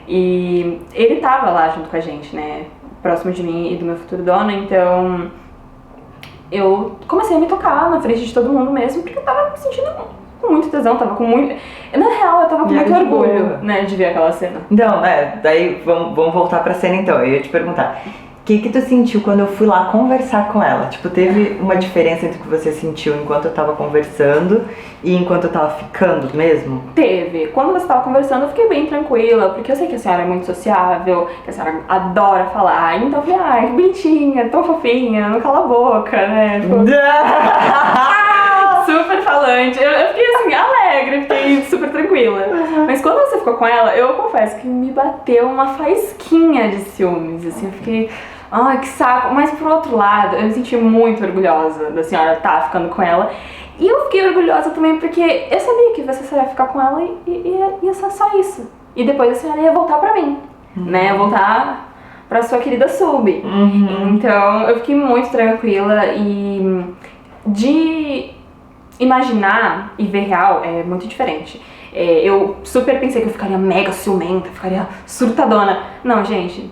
E ele tava lá junto com a gente, né, próximo de mim e do meu futuro dono, então eu comecei a me tocar na frente de todo mundo mesmo, porque eu tava me sentindo com muito tesão, tava com muito... Na real, eu tava com muito orgulho, né, de ver aquela cena. Então, daí vamos voltar pra cena então. Eu ia te perguntar, o que tu sentiu quando eu fui lá conversar com ela? Tipo, teve uma diferença entre o que você sentiu enquanto eu tava conversando e enquanto eu tava ficando mesmo? Teve. Quando você tava conversando, eu fiquei bem tranquila, porque eu sei que a senhora é muito sociável, que a senhora adora falar. Então eu falei, ai, que bonitinha, tão fofinha, não cala a boca, né? Tipo, super falante. Eu fiquei assim, alegre, fiquei super tranquila. Mas quando você ficou com ela, eu confesso que me bateu uma faísquinha de ciúmes, assim, eu fiquei... Ai, que saco. Mas por outro lado, eu me senti muito orgulhosa da senhora estar ficando com ela. E eu fiquei orgulhosa também porque eu sabia que você ia ficar com ela e ia ser só isso. E depois a senhora ia voltar pra mim, né? Ia voltar pra sua querida sub. Então eu fiquei muito tranquila e de imaginar e ver real é muito diferente. Eu super pensei que eu ficaria mega ciumenta, ficaria surtadona. Não, gente,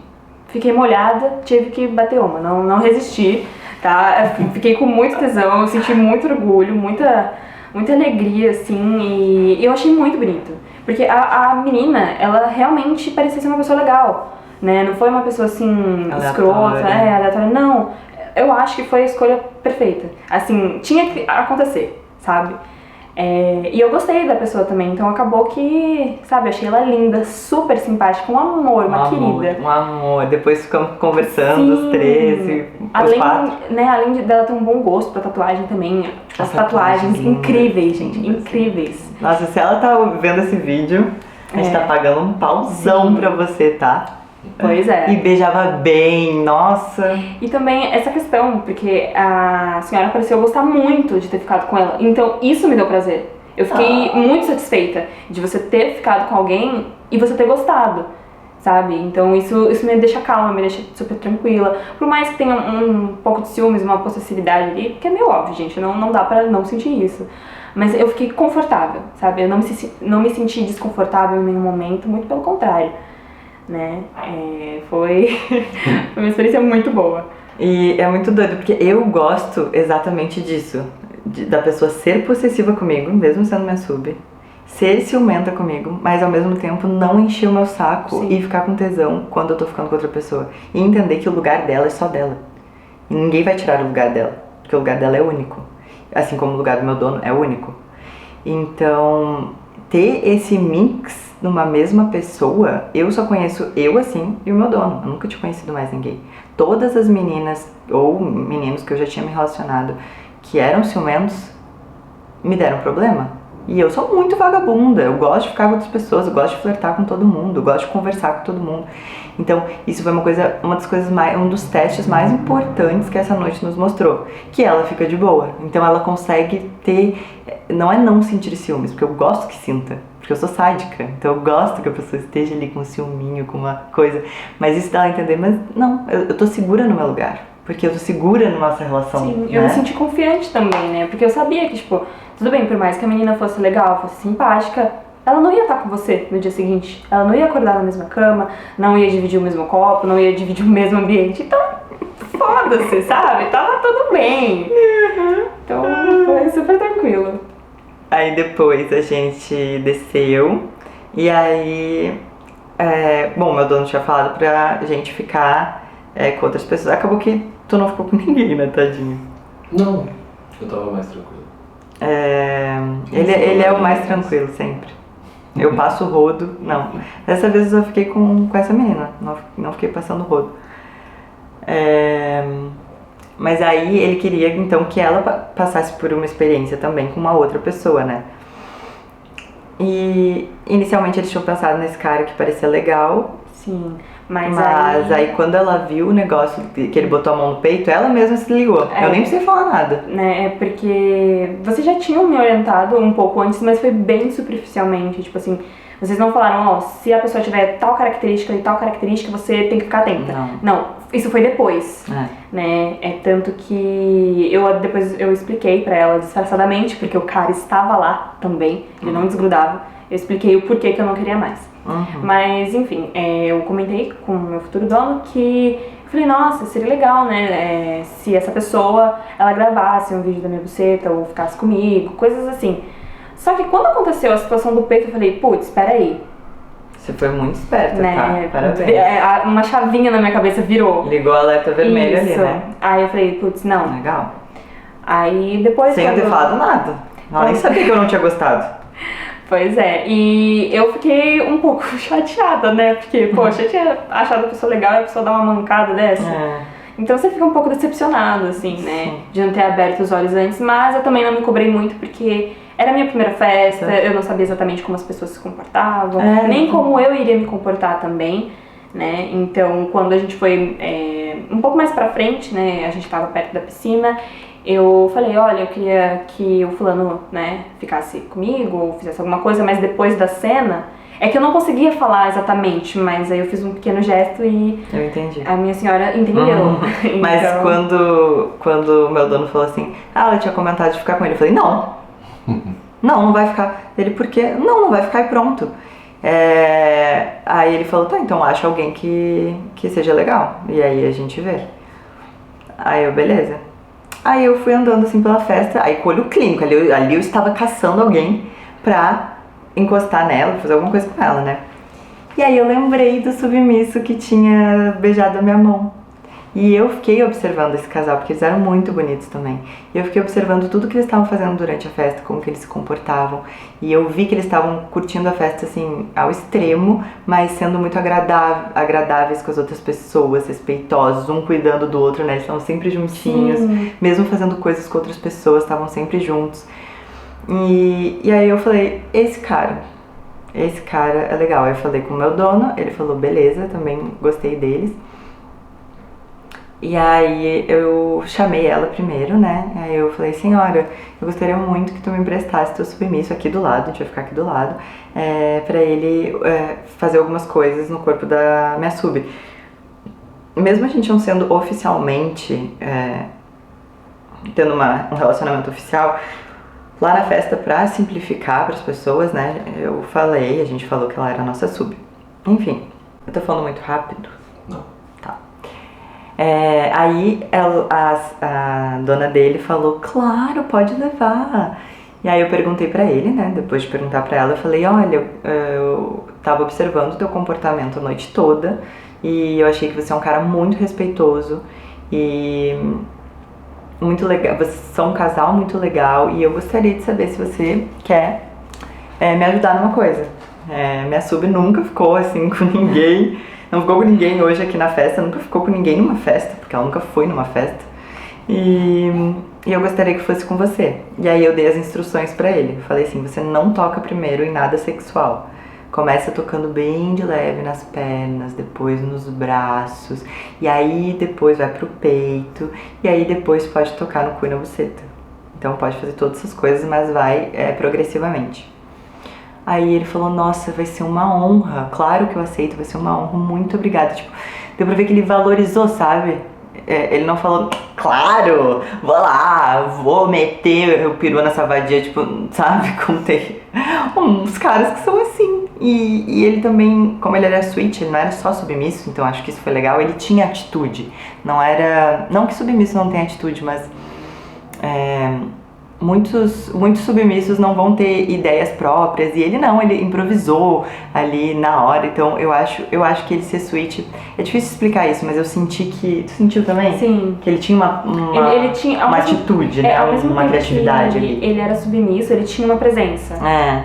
fiquei molhada, tive que bater uma, não resisti, tá? Fiquei com muito tesão, eu senti muito orgulho, muita alegria, assim, e eu achei muito bonito. Porque a menina, ela realmente parecia ser uma pessoa legal, né? Não foi uma pessoa, assim, escrota, aleatória, não. Eu acho que foi a escolha perfeita. Assim, tinha que acontecer, sabe? E eu gostei da pessoa também, então acabou que, sabe, achei ela linda, super simpática, um amor, uma querida. Um amor, depois ficamos conversando, Sim. os três e os quatro. Além dela ter um bom gosto pra tatuagem também, as tatuagens incríveis, gente, incríveis. Nossa, se ela tá vendo esse vídeo, a gente tá pagando um pauzão pra você, tá? Pois é. E beijava bem, nossa. E também essa questão, porque a senhora pareceu gostar muito de ter ficado com ela. Então isso me deu prazer. Eu fiquei muito satisfeita de você ter ficado com alguém e você ter gostado, sabe? Então isso me deixa calma, me deixa super tranquila. Por mais que tenha um pouco de ciúmes, uma possessividade ali, porque é meio óbvio, gente, não dá pra não sentir isso. Mas eu fiquei confortável, sabe? Eu não me senti desconfortável em nenhum momento, muito pelo contrário. Né? Foi uma experiência muito boa. E é muito doido, porque eu gosto exatamente disso. Da pessoa ser possessiva comigo, mesmo sendo minha sub. Ser ciumenta comigo, mas ao mesmo tempo não encher o meu saco. Sim. E ficar com tesão quando eu tô ficando com outra pessoa. E entender que o lugar dela é só dela. E ninguém vai tirar o lugar dela, porque o lugar dela é único. Assim como o lugar do meu dono é único. Então, ter esse mix numa mesma pessoa, eu só conheço eu assim e o meu dono. Eu nunca tinha conhecido mais ninguém. Todas as meninas ou meninos que eu já tinha me relacionado que eram ciumentos me deram problema. E eu sou muito vagabunda, eu gosto de ficar com outras pessoas, eu gosto de flertar com todo mundo, eu gosto de conversar com todo mundo. Então, isso foi uma das coisas um dos testes mais importantes que essa noite nos mostrou, que ela fica de boa. Então ela consegue ter, não sentir ciúmes, porque eu gosto que sinta, porque eu sou sádica, então eu gosto que a pessoa esteja ali com um ciúminho, com uma coisa, mas isso dá a entender, mas não, eu tô segura no meu lugar. Porque eu tô segura na nossa relação. Sim, né? eu me senti confiante também, né? Porque eu sabia que, tipo, tudo bem, por mais que a menina fosse legal, fosse simpática, ela não ia estar com você no dia seguinte. Ela não ia acordar na mesma cama, não ia dividir o mesmo copo, não ia dividir o mesmo ambiente. Então, foda-se, sabe? Tava tudo bem. Então, foi super tranquilo. Aí depois a gente desceu e aí, bom, meu dono tinha falado pra gente ficar com outras pessoas. Acabou que tu não ficou com ninguém, né, tadinho? Não, eu tava mais tranquilo. Ele é o mais tranquilo sempre. Eu passo o rodo, não. Dessa vez eu só fiquei com essa menina, não fiquei passando o rodo. Mas aí ele queria então que ela passasse por uma experiência também com uma outra pessoa, né? E inicialmente eles tinham pensado nesse cara que parecia legal. Sim, mas aí quando ela viu o negócio que ele botou a mão no peito, ela mesma se ligou. Eu nem precisei falar nada. Né, é porque vocês já tinham me orientado um pouco antes, mas foi bem superficialmente. Tipo assim, vocês não falaram, ó, se a pessoa tiver tal característica e tal característica, você tem que ficar atenta. Não, isso foi depois. Né? Tanto que depois eu expliquei pra ela disfarçadamente, porque o cara estava lá também, ele não desgrudava. Eu expliquei o porquê que eu não queria mais. Mas, enfim, eu comentei com o meu futuro dono que eu falei, nossa, seria legal, né, se essa pessoa, ela gravasse um vídeo da minha buceta ou ficasse comigo, coisas assim. Só que quando aconteceu a situação do peito, eu falei, putz, peraí. Você foi muito esperta, né? Tá? Parabéns. Uma chavinha na minha cabeça virou. Ligou a alerta vermelha ali, né? Aí eu falei, putz, não. Legal. Aí depois... Sem eu ter falado nada. Ela nem sabia que eu não tinha gostado. Pois é, e eu fiquei um pouco chateada, né? Porque, poxa, eu tinha achado a pessoa legal e a pessoa dá uma mancada dessa. Então você fica um pouco decepcionado, assim, né? De não ter aberto os olhos antes, mas eu também não me cobrei muito porque era a minha primeira festa, eu não sabia exatamente como as pessoas se comportavam, nem como eu iria me comportar também, né? Então, quando a gente foi um pouco mais pra frente, né? A gente tava perto da piscina. Eu falei, olha, eu queria que o fulano, né, ficasse comigo ou fizesse alguma coisa, mas depois da cena, é que eu não conseguia falar exatamente, mas aí eu fiz um pequeno gesto e eu entendi. A minha senhora entendeu. Então... Mas quando o meu dono falou assim, ela tinha comentado de ficar com ele, eu falei, não, não vai ficar. Ele, por quê? Não vai ficar e pronto. Aí ele falou, tá, então acha alguém que seja legal, e aí a gente vê. Aí eu, beleza. Aí eu fui andando assim pela festa, aí com o olho clínico, ali eu estava caçando alguém pra encostar nela, fazer alguma coisa com ela, né? E aí eu lembrei do submisso que tinha beijado a minha mão. E eu fiquei observando esse casal, porque eles eram muito bonitos também. E eu fiquei observando tudo que eles estavam fazendo durante a festa, como que eles se comportavam. E eu vi que eles estavam curtindo a festa, assim, ao extremo, mas sendo muito agradáveis com as outras pessoas, respeitosos, um cuidando do outro, né? Eles estavam sempre juntinhos, mesmo fazendo coisas com outras pessoas, estavam sempre juntos. E aí eu falei, esse cara é legal. Aí eu falei com o meu dono, ele falou, beleza, também gostei deles. E aí eu chamei ela primeiro, né? Aí eu falei, senhora, eu gostaria muito que tu me emprestasse teu submisso aqui do lado, a gente vai ficar aqui do lado, pra ele fazer algumas coisas no corpo da minha sub. Mesmo a gente não sendo oficialmente, tendo um relacionamento oficial, lá na festa, pra simplificar pras pessoas, né? A gente falou que ela era a nossa sub. Enfim, eu tô falando muito rápido? Não. Aí a dona dele falou, claro, pode levar. E aí eu perguntei pra ele, né, depois de perguntar pra ela, eu falei, olha, eu tava observando o teu comportamento a noite toda e eu achei que você é um cara muito respeitoso e muito legal, vocês são um casal muito legal e eu gostaria de saber se você quer me ajudar numa coisa. Minha sub nunca ficou assim com ninguém. Não ficou com ninguém hoje aqui na festa, nunca ficou com ninguém numa festa, porque ela nunca foi numa festa. E eu gostaria que fosse com você. E aí eu dei as instruções pra ele. Eu falei assim, você não toca primeiro em nada sexual. Começa tocando bem de leve nas pernas, depois nos braços. E aí depois vai pro peito. E aí depois pode tocar no cu e na buceta. Então pode fazer todas essas coisas, mas vai progressivamente. Aí ele falou, nossa, vai ser uma honra, claro que eu aceito, vai ser uma honra, muito obrigada. Tipo, deu pra ver que ele valorizou, sabe? Ele não falou, claro, vou lá, vou meter o peru nessa vadia, tipo, sabe? Como tem uns caras que são assim. E ele também, como ele era switch, ele não era só submisso, então acho que isso foi legal, ele tinha atitude. Não que submisso não tenha atitude, mas muitos submissos não vão ter ideias próprias, e ele não, ele improvisou ali na hora. Então eu acho que ele ser switch, é difícil explicar isso, mas eu senti que... Tu sentiu também? Sim. Que ele tinha Ele tinha, uma atitude, né? Uma criatividade ali. Ele era submisso, ele tinha uma presença,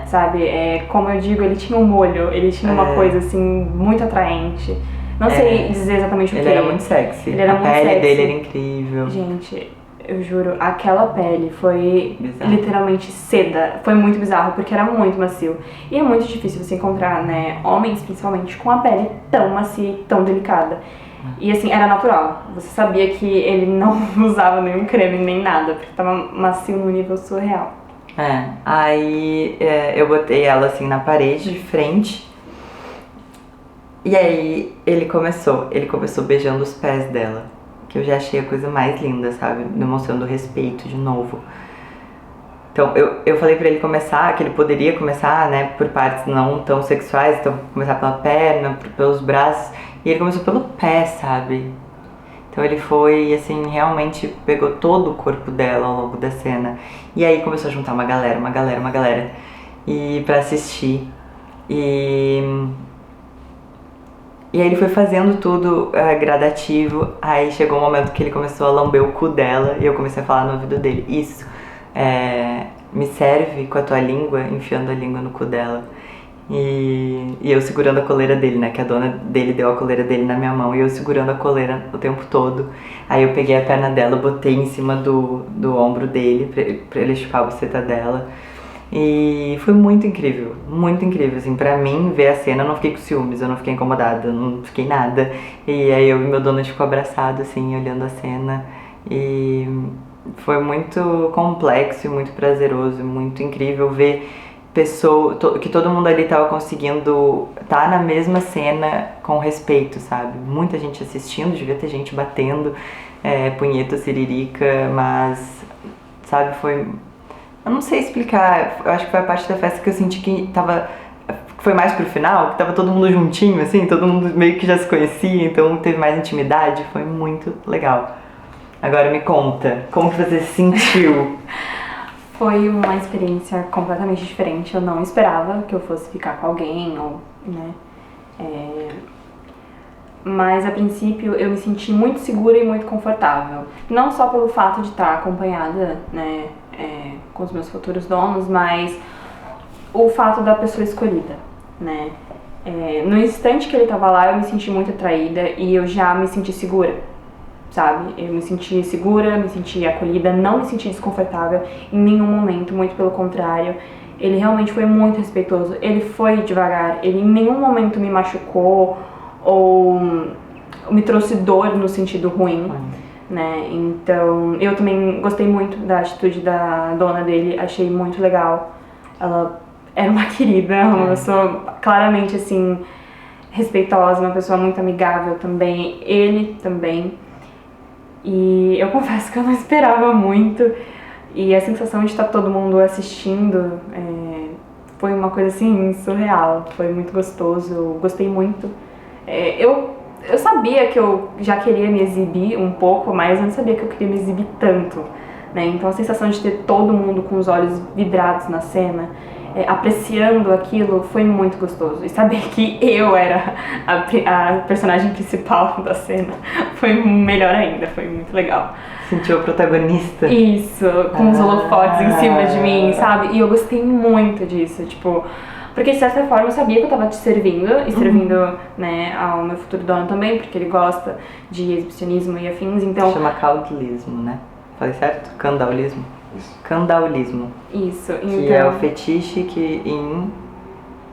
sabe? Como eu digo, ele tinha um molho, ele tinha uma coisa assim, muito atraente. Não sei dizer exatamente o que. Ele era muito sexy. A pele dele era incrível. Gente, eu juro, aquela pele foi bizarro. Literalmente seda. Foi muito bizarro, porque era muito macio. E é muito difícil você encontrar, né, homens principalmente, com a pele tão macia e tão delicada. E assim, era natural. Você sabia que ele não usava nenhum creme nem nada, porque tava macio num nível surreal. Aí eu botei ela assim na parede, de frente. E aí ele começou beijando os pés dela, que eu já achei a coisa mais linda, sabe? Demonstrando respeito de novo. Então eu falei pra ele começar, que ele poderia começar, né, por partes não tão sexuais, então começar pela perna, pelos braços, e ele começou pelo pé, sabe? Então ele foi, assim, realmente pegou todo o corpo dela ao longo da cena. E aí começou a juntar uma galera, e pra assistir. E aí ele foi fazendo tudo gradativo, aí chegou um momento que ele começou a lamber o cu dela e eu comecei a falar no ouvido dele, isso, me serve com a tua língua, enfiando a língua no cu dela. E eu segurando a coleira dele, né, que a dona dele deu a coleira dele na minha mão e eu segurando a coleira o tempo todo. Aí eu peguei a perna dela, botei em cima do ombro dele pra ele chupar a buceta dela. E foi muito incrível, assim, pra mim ver a cena, eu não fiquei com ciúmes, eu não fiquei incomodada, eu não fiquei nada. E aí eu e meu dono ficou abraçado, assim, olhando a cena, e foi muito complexo e muito prazeroso, muito incrível ver que todo mundo ali tava conseguindo estar na mesma cena com respeito, sabe? Muita gente assistindo, devia ter gente batendo, punheta, siririca, mas, sabe, foi... Eu não sei explicar, eu acho que foi a parte da festa que eu senti que foi mais pro final, que tava todo mundo juntinho, assim, todo mundo meio que já se conhecia, então teve mais intimidade, foi muito legal. Agora me conta, como que você se sentiu? Foi uma experiência completamente diferente, eu não esperava que eu fosse ficar com alguém, ou, né, mas a princípio eu me senti muito segura e muito confortável, não só pelo fato de estar acompanhada, né, com os meus futuros donos, mas o fato da pessoa escolhida, né? No instante que ele tava lá, eu me senti muito atraída e eu já me senti segura, sabe? Eu me senti segura, me senti acolhida, não me senti desconfortável em nenhum momento, muito pelo contrário. Ele realmente foi muito respeitoso, ele foi devagar, ele em nenhum momento me machucou ou me trouxe dor no sentido ruim. Né? Então, eu também gostei muito da atitude da dona dele, achei muito legal. Ela era uma querida, uma pessoa claramente assim, respeitosa, uma pessoa muito amigável também, ele também. E eu confesso que eu não esperava muito, e a sensação de estar todo mundo assistindo foi uma coisa assim, surreal, foi muito gostoso, eu gostei muito. Eu sabia que eu já queria me exibir um pouco, mas eu não sabia que eu queria me exibir tanto, né? Então a sensação de ter todo mundo com os olhos vidrados na cena, apreciando aquilo, foi muito gostoso. E saber que eu era a personagem principal da cena foi melhor ainda, foi muito legal. Sentiu a protagonista? Isso, com os holofotes em cima de mim, sabe? E eu gostei muito disso, tipo... Porque, de certa forma, eu sabia que eu tava te servindo, e servindo, né, ao meu futuro dono também, porque ele gosta de exibicionismo e afins, então... Chama caudilismo, né? Falei certo? Candaulismo? Isso. Candaulismo. Isso, então... Que é o fetiche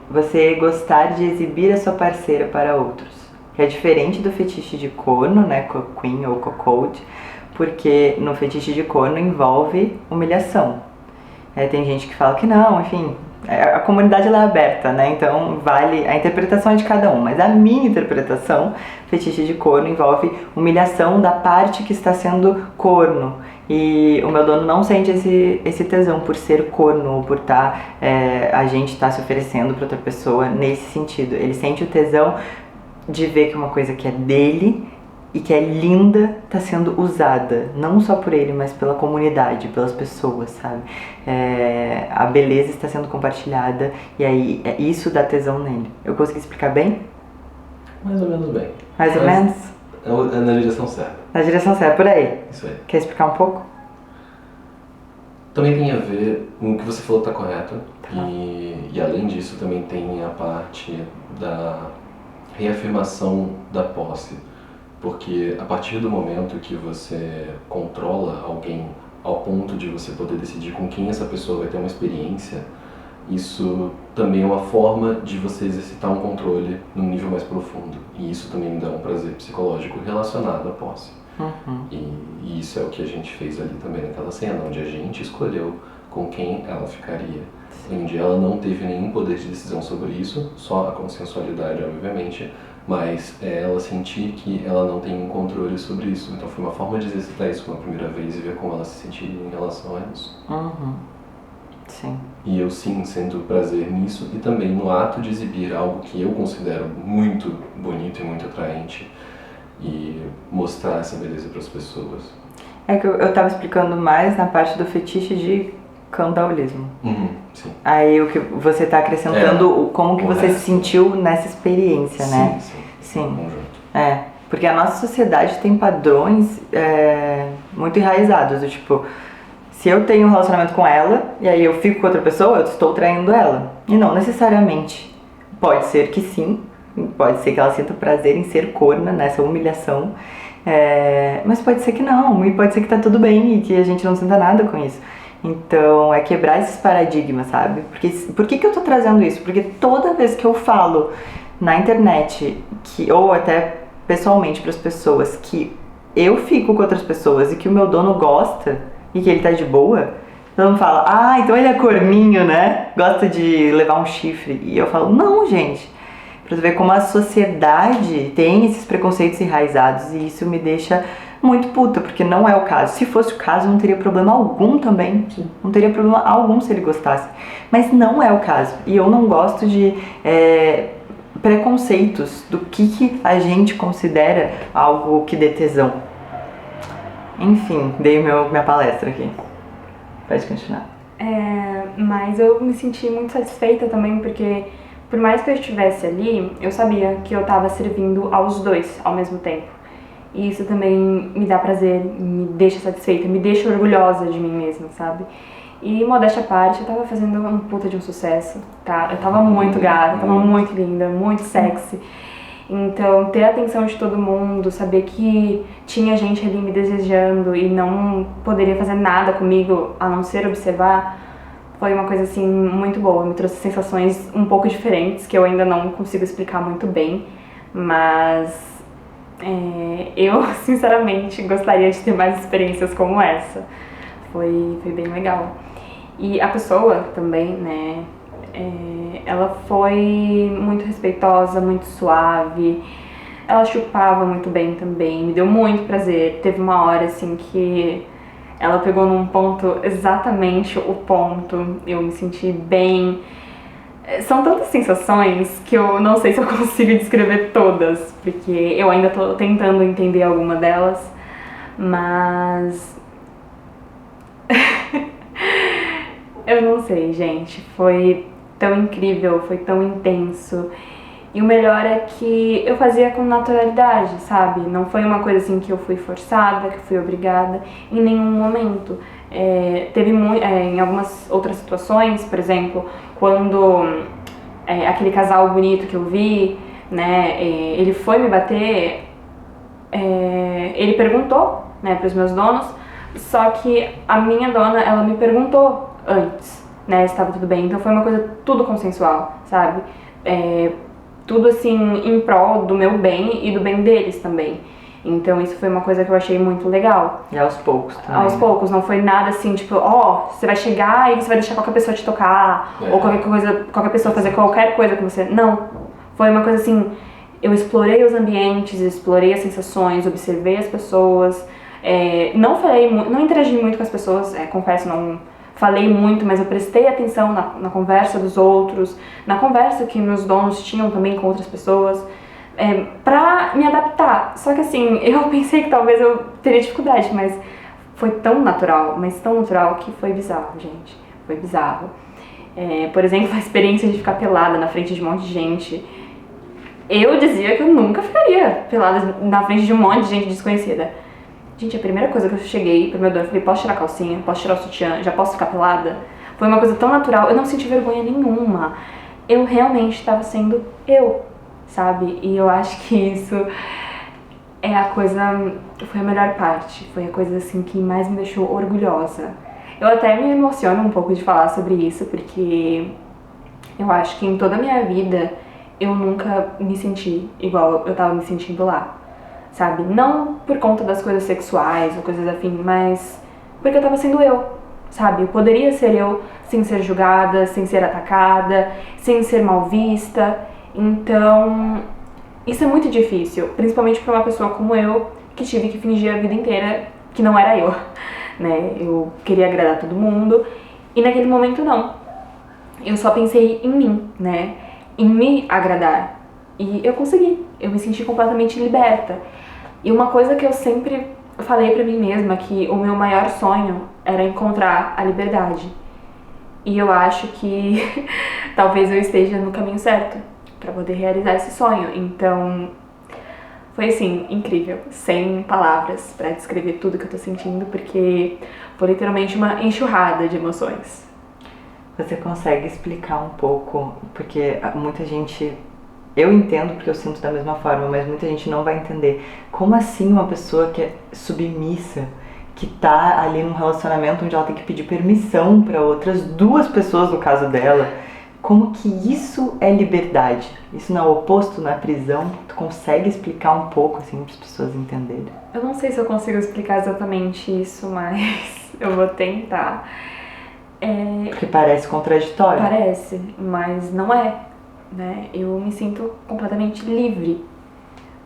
você gostar de exibir a sua parceira para outros. Que é diferente do fetiche de corno, né, queen ou cuckold, porque no fetiche de corno envolve humilhação. Tem gente que fala que não, enfim... A comunidade ela é aberta, né? Então vale a interpretação de cada um. Mas a minha interpretação, fetiche de corno, envolve humilhação da parte que está sendo corno. E o meu dono não sente esse tesão por ser corno, ou por a gente tá se oferecendo para outra pessoa nesse sentido. Ele sente o tesão de ver que uma coisa que é dele e que é linda tá sendo usada, não só por ele, mas pela comunidade, pelas pessoas, sabe? A beleza está sendo compartilhada e aí isso dá tesão nele. Eu consegui explicar bem? Mais ou menos bem. Mais ou menos? É na direção certa. Na direção certa, por aí. Isso aí. Quer explicar um pouco? Também tem a ver, o que você falou está correto, e além disso também tem a parte da reafirmação da posse, porque a partir do momento que você controla alguém ao ponto de você poder decidir com quem essa pessoa vai ter uma experiência, isso também é uma forma de você exercitar um controle num nível mais profundo, e isso também me dá um prazer psicológico relacionado à posse. E isso é o que a gente fez ali também naquela cena, onde a gente escolheu com quem ela ficaria, onde ela não teve nenhum poder de decisão sobre isso, só a consensualidade, obviamente, mas é ela sentir que ela não tem um controle sobre isso. Então foi uma forma de exercitar isso pela primeira vez e ver como ela se sentiria em relação a isso. Sim. E eu sim sinto prazer nisso e também no ato de exibir algo que eu considero muito bonito e muito atraente e mostrar essa beleza para as pessoas. É que eu tava explicando mais na parte do fetiche de candaulismo. Sim. Aí o que você tá acrescentando, como que você se sentiu nessa experiência, né? Sim. Porque a nossa sociedade tem padrões muito enraizados, do tipo, se eu tenho um relacionamento com ela e aí eu fico com outra pessoa, eu estou traindo ela. E não necessariamente. Pode ser que sim, pode ser que ela sinta prazer em ser corna, nessa humilhação, mas pode ser que não, e pode ser que tá tudo bem e que a gente não sinta nada com isso. Então, é quebrar esses paradigmas, sabe? Porque, por que eu tô trazendo isso? Porque toda vez que eu falo na internet, ou até pessoalmente para as pessoas, que eu fico com outras pessoas e que o meu dono gosta e que ele tá de boa, todo mundo fala, então ele é corninho, né? Gosta de levar um chifre. E eu falo, não, gente. Pra você ver como a sociedade tem esses preconceitos enraizados e isso me deixa muito puta, porque não é o caso. Se fosse o caso, não teria problema algum também. Não teria problema algum se ele gostasse. Mas não é o caso. E eu não gosto de preconceitos do que a gente considera algo que dê tesão. Enfim, dei minha palestra aqui. Pode continuar. Mas eu me senti muito satisfeita também, porque por mais que eu estivesse ali, eu sabia que eu estava servindo aos dois ao mesmo tempo. E isso também me dá prazer, me deixa satisfeita, me deixa orgulhosa de mim mesma, sabe? E modéstia à parte, eu tava fazendo um puta de um sucesso, tá? Eu tava muito gata, tava muito linda, muito sexy. Então, ter a atenção de todo mundo, saber que tinha gente ali me desejando e não poderia fazer nada comigo a não ser observar, foi uma coisa assim muito boa. Me trouxe sensações um pouco diferentes que eu ainda não consigo explicar muito bem, mas eu sinceramente gostaria de ter mais experiências como essa. Foi bem legal. E a pessoa também, né? Ela foi muito respeitosa, muito suave. Ela chupava muito bem também, me deu muito prazer. Teve uma hora assim que ela pegou num ponto, exatamente o ponto. Eu me senti bem. São tantas sensações que eu não sei se eu consigo descrever todas, porque eu ainda tô tentando entender alguma delas, mas eu não sei, gente. Foi tão incrível, foi tão intenso. E o melhor é que eu fazia com naturalidade, sabe? Não foi uma coisa assim que eu fui forçada, que fui obrigada, em nenhum momento. Teve em algumas outras situações, por exemplo, quando aquele casal bonito que eu vi, né, ele foi me bater, ele perguntou, né, para os meus donos, só que a minha dona, ela me perguntou antes, né, se estava tudo bem. Então foi uma coisa tudo consensual, sabe? Tudo assim em prol do meu bem e do bem deles também. Então isso foi uma coisa que eu achei muito legal. E aos poucos também. Aos poucos, não foi nada assim, tipo, você vai chegar e você vai deixar qualquer pessoa te tocar, ou qualquer pessoa fazer qualquer coisa com você. Não. Foi uma coisa assim, eu explorei os ambientes, explorei as sensações, observei as pessoas, não interagi muito com as pessoas, confesso, não falei muito, mas eu prestei atenção na conversa dos outros, na conversa que meus donos tinham também com outras pessoas, pra me adaptar. Só que assim, eu pensei que talvez eu teria dificuldade, mas foi tão natural, mas tão natural que foi bizarro, gente. Foi bizarro. Por exemplo, a experiência de ficar pelada na frente de um monte de gente. Eu dizia que eu nunca ficaria pelada na frente de um monte de gente desconhecida. Gente, a primeira coisa que eu cheguei pro meu dono, eu falei, posso tirar a calcinha, posso tirar o sutiã, já posso ficar pelada? Foi uma coisa tão natural, eu não senti vergonha nenhuma. Eu realmente estava sendo eu, sabe? E eu acho que isso é a coisa, foi a melhor parte, foi a coisa assim que mais me deixou orgulhosa. Eu até me emociono um pouco de falar sobre isso, porque eu acho que em toda a minha vida eu nunca me senti igual eu tava me sentindo lá, sabe? Não por conta das coisas sexuais ou coisas afim, mas porque eu tava sendo eu, sabe? Eu poderia ser eu sem ser julgada, sem ser atacada, sem ser mal vista. Então, isso é muito difícil, principalmente pra uma pessoa como eu, que tive que fingir a vida inteira que não era eu, né? Eu queria agradar todo mundo e naquele momento não. Eu só pensei em mim, né? Em me agradar. E eu consegui. Eu me senti completamente liberta. E uma coisa que eu sempre falei pra mim mesma, que o meu maior sonho era encontrar a liberdade. E eu acho que talvez eu esteja no caminho certo pra poder realizar esse sonho. Então, foi assim, incrível. Sem palavras pra descrever tudo que eu tô sentindo, porque foi literalmente uma enxurrada de emoções. Você consegue explicar um pouco, porque muita gente, eu entendo porque eu sinto da mesma forma, mas muita gente não vai entender. Como assim uma pessoa que é submissa, que tá ali num relacionamento onde ela tem que pedir permissão para outras duas pessoas, no caso dela, como que isso é liberdade? Isso não é o oposto na prisão? Tu consegue explicar um pouco, assim, para as pessoas entenderem? Eu não sei se eu consigo explicar exatamente isso, mas eu vou tentar. Porque parece contraditório. Parece, mas não é, né? Eu me sinto completamente livre,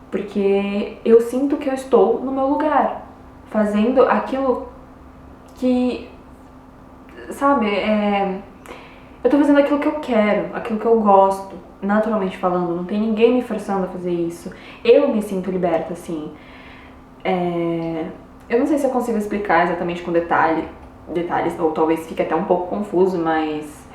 porque eu sinto que eu estou no meu lugar, fazendo aquilo que, sabe, eu tô fazendo aquilo que eu quero, aquilo que eu gosto, naturalmente falando, não tem ninguém me forçando a fazer isso. Eu me sinto liberta, assim. Eu não sei se eu consigo explicar exatamente com detalhes, ou talvez fique até um pouco confuso, mas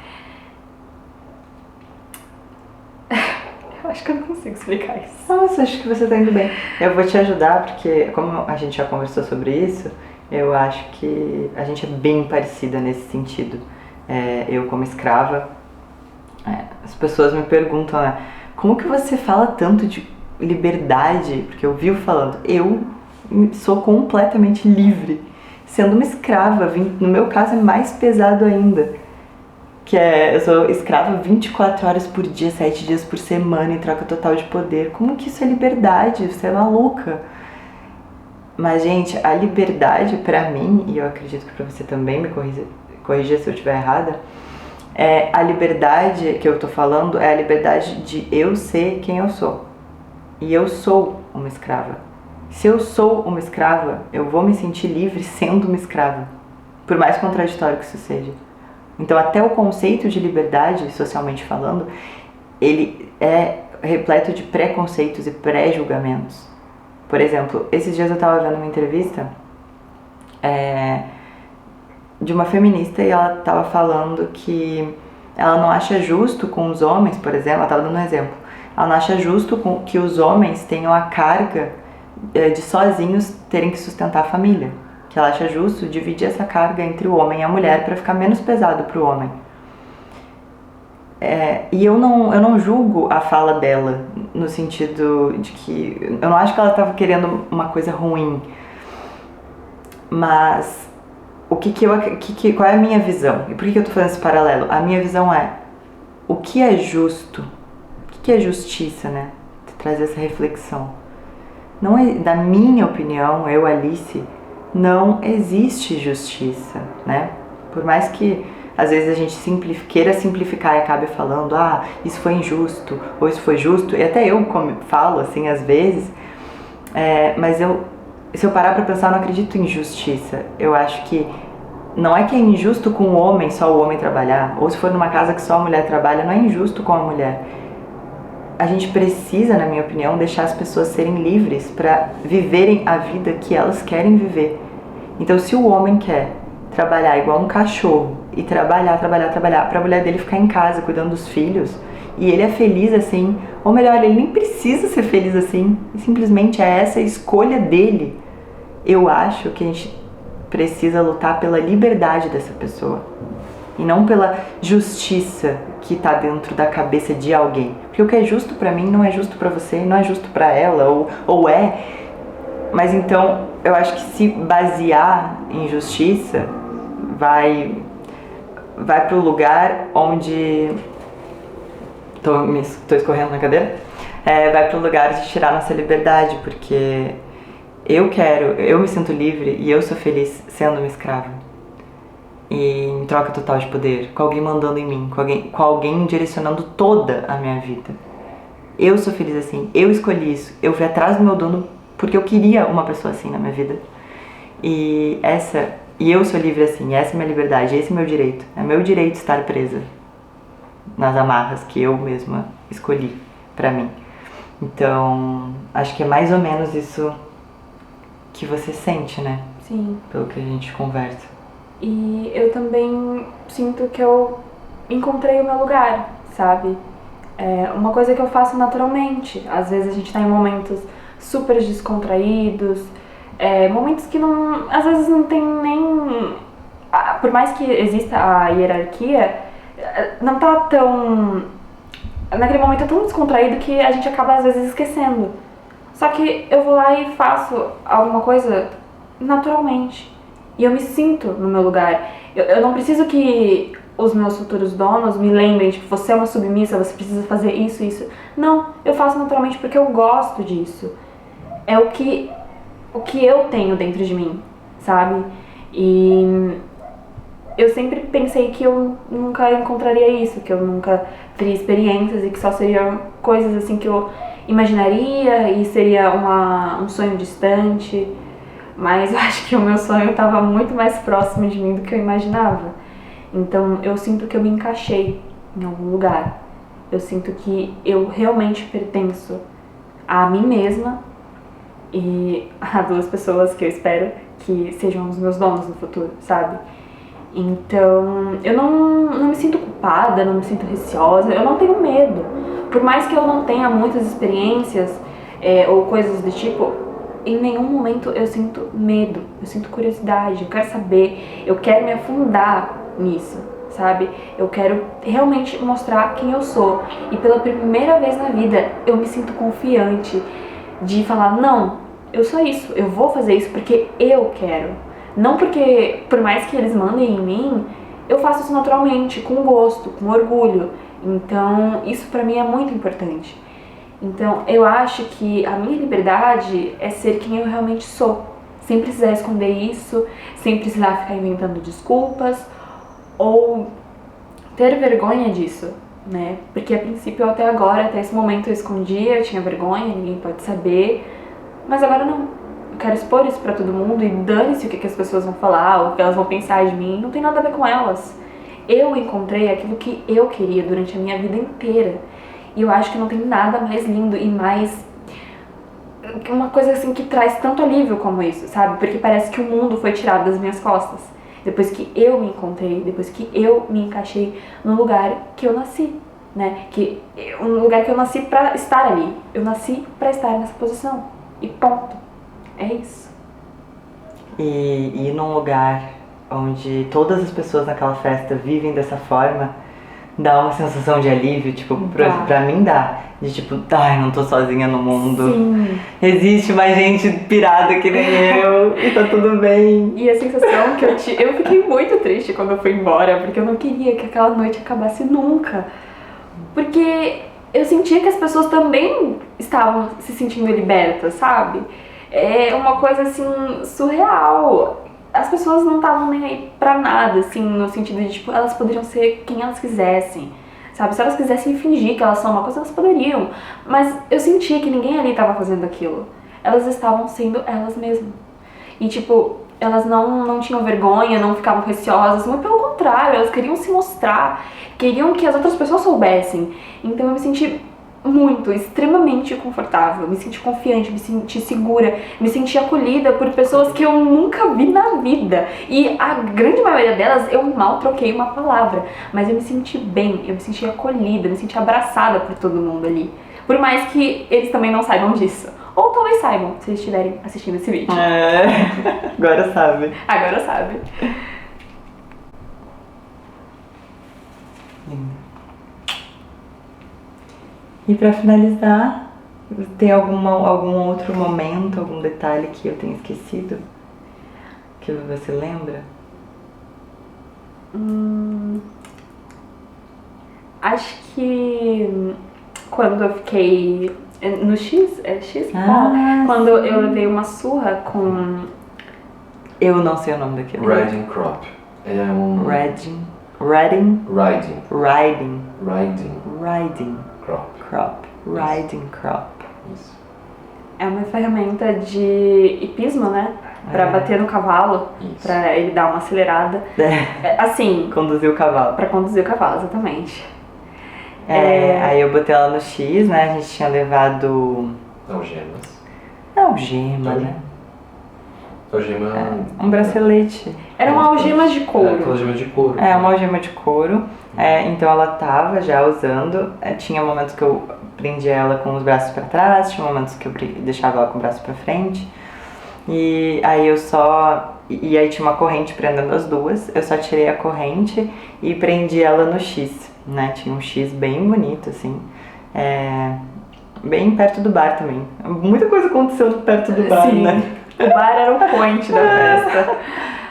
eu acho que eu não consigo explicar isso. Nossa, acho que você tá indo bem. Eu vou te ajudar, porque como a gente já conversou sobre isso, eu acho que a gente é bem parecida nesse sentido. Eu como escrava, as pessoas me perguntam, né, como que você fala tanto de liberdade? Porque eu vivo falando, eu sou completamente livre. Sendo uma escrava, no meu caso é mais pesado ainda, que eu sou escrava 24 horas por dia, 7 dias por semana, em troca total de poder. Como que isso é liberdade? Você é maluca. Mas, gente, a liberdade pra mim, e eu acredito que pra você também, me corrija se eu estiver errada, a liberdade que eu tô falando é a liberdade de eu ser quem eu sou. E eu sou uma escrava. Se eu sou uma escrava, eu vou me sentir livre sendo uma escrava, por mais contraditório que isso seja. Então, até o conceito de liberdade, socialmente falando, ele é repleto de preconceitos e pré-julgamentos. Por exemplo, esses dias eu estava vendo uma entrevista de uma feminista e ela estava falando que ela não acha justo com os homens, por exemplo, ela estava dando um exemplo, ela não acha justo que os homens tenham a carga de sozinhos terem que sustentar a família, que ela acha justo dividir essa carga entre o homem e a mulher para ficar menos pesado para o homem. E eu não julgo a fala dela no sentido de que eu não acho que ela estava querendo uma coisa ruim, mas qual é a minha visão? E por que eu estou fazendo esse paralelo? A minha visão é o que é justo, o que é justiça, né? Trazer essa reflexão. Não é, da minha opinião, eu, Alice, não existe justiça, né? Por mais que às vezes a gente queira simplificar e acabe falando, isso foi injusto, ou isso foi justo, e até eu falo assim às vezes, mas se eu parar pra pensar, eu não acredito em justiça. Eu acho que não é que é injusto com o homem, só o homem trabalhar, ou se for numa casa que só a mulher trabalha, não é injusto com a mulher. a gente precisa, na minha opinião, deixar as pessoas serem livres para viverem a vida que elas querem viver. Então, se o homem quer trabalhar igual um cachorro e trabalhar para a mulher dele ficar em casa cuidando dos filhos, e ele é feliz assim, ou melhor, ele nem precisa ser feliz assim, simplesmente é essa a escolha dele. Eu acho que a gente precisa lutar pela liberdade dessa pessoa e não pela justiça que tá dentro da cabeça de alguém. Porque o que é justo pra mim não é justo pra você, não é justo pra ela, ou é. Mas então, eu acho que se basear em justiça vai pro lugar onde... Tô escorrendo na cadeira? Vai pro lugar de tirar nossa liberdade, porque eu me sinto livre e eu sou feliz sendo uma escrava. E em troca total de poder, com alguém mandando em mim, com alguém direcionando toda a minha vida. Eu sou feliz assim, eu escolhi isso, eu fui atrás do meu dono porque eu queria uma pessoa assim na minha vida. E eu sou livre assim, essa é minha liberdade, esse é meu direito. É meu direito estar presa nas amarras que eu mesma escolhi pra mim. Então, acho que é mais ou menos isso que você sente, né? Sim. Pelo que a gente conversa. E eu também sinto que eu encontrei o meu lugar, sabe? É uma coisa que eu faço naturalmente. Às vezes a gente tá em momentos super descontraídos, momentos que não, às vezes não tem nem... Por mais que exista a hierarquia, não tá tão... Naquele momento é tão descontraído que a gente acaba às vezes esquecendo. Só que eu vou lá e faço alguma coisa naturalmente. E eu me sinto no meu lugar. Eu não preciso que os meus futuros donos me lembrem, tipo, você é uma submissa, você precisa fazer isso, isso. Não, eu faço naturalmente porque eu gosto disso. É o que eu tenho dentro de mim, sabe? E eu sempre pensei que eu nunca encontraria isso, que eu nunca teria experiências e que só seriam coisas assim que eu imaginaria e seria um sonho distante. Mas eu acho que o meu sonho estava muito mais próximo de mim do que eu imaginava. Então eu sinto que eu me encaixei em algum lugar. Eu sinto que eu realmente pertenço a mim mesma e a duas pessoas que eu espero que sejam os meus donos no futuro, sabe? Então eu não me sinto culpada, não me sinto receosa, eu não tenho medo. Por mais que eu não tenha muitas experiências ou coisas do tipo, em nenhum momento eu sinto medo, eu sinto curiosidade, eu quero saber, eu quero me afundar nisso, sabe? Eu quero realmente mostrar quem eu sou. E pela primeira vez na vida eu me sinto confiante de falar, não, eu sou isso, eu vou fazer isso porque eu quero. Não porque, por mais que eles mandem em mim, eu faço isso naturalmente, com gosto, com orgulho. Então isso pra mim é muito importante. Então, eu acho que a minha liberdade é ser quem eu realmente sou, sem precisar esconder isso, sem precisar ficar inventando desculpas ou ter vergonha disso, né? Porque a princípio, até agora, até esse momento eu escondia, eu tinha vergonha, ninguém pode saber, mas agora não. Eu quero expor isso pra todo mundo e dane-se o que as pessoas vão falar, ou o que elas vão pensar de mim, não tem nada a ver com elas. Eu encontrei aquilo que eu queria durante a minha vida inteira. E eu acho que não tem nada mais lindo e mais... uma coisa assim que traz tanto alívio como isso, sabe? Porque parece que o mundo foi tirado das minhas costas. Depois que eu me encontrei, depois que eu me encaixei no lugar que eu nasci, né? Um lugar que eu nasci pra estar ali. Eu nasci pra estar nessa posição. E ponto. É isso. E ir num lugar onde todas as pessoas naquela festa vivem dessa forma... dá uma sensação de alívio, tipo, pra mim dá. De tipo, ai, não tô sozinha no mundo. Sim. Existe mais gente pirada que nem eu e tá tudo bem. E a sensação que eu fiquei muito triste quando eu fui embora, porque eu não queria que aquela noite acabasse nunca. Porque eu sentia que as pessoas também estavam se sentindo libertas, sabe? É uma coisa assim, surreal. As pessoas não estavam nem aí pra nada, assim, no sentido de, tipo, elas poderiam ser quem elas quisessem, sabe? Se elas quisessem fingir que elas são uma coisa, elas poderiam. Mas eu sentia que ninguém ali tava fazendo aquilo. Elas estavam sendo elas mesmas. E, tipo, elas não tinham vergonha, não ficavam receosas, muito pelo contrário, elas queriam se mostrar, queriam que as outras pessoas soubessem. Então eu me senti muito, extremamente confortável, me senti confiante, me senti segura, me senti acolhida por pessoas que eu nunca vi na vida. E a grande maioria delas eu mal troquei uma palavra, mas eu me senti bem, eu me senti acolhida, me senti abraçada por todo mundo ali. Por mais que eles também não saibam disso. Ou talvez saibam, se eles estiverem assistindo esse vídeo. Agora sabe. Agora sabe. E pra finalizar, tem algum outro momento, algum detalhe que eu tenha esquecido? Que você lembra? Acho que quando eu fiquei no X, quando eu levei uma surra com... Eu não sei o nome daquilo. Riding crop. É um... Riding crop. Isso. É uma ferramenta de hipismo, né? Pra bater no cavalo, Isso. pra ele dar uma acelerada. Assim, Conduzir o cavalo. pra conduzir o cavalo, exatamente. Aí eu botei ela no X, né? A gente tinha levado... Algemas. Algema, né? Algema... Um bracelete. Era uma algema de couro. Algema de couro. Uma algema de couro. Então ela tava já usando. Tinha momentos que eu prendia ela com os braços pra trás, tinha momentos que eu deixava ela com o braço pra frente. E aí E aí tinha uma corrente prendendo as duas. Eu só tirei a corrente e prendi ela no X, né? Tinha um X bem bonito, assim. Bem perto do bar também. Muita coisa aconteceu perto do bar, Sim. né? O bar era o point da festa.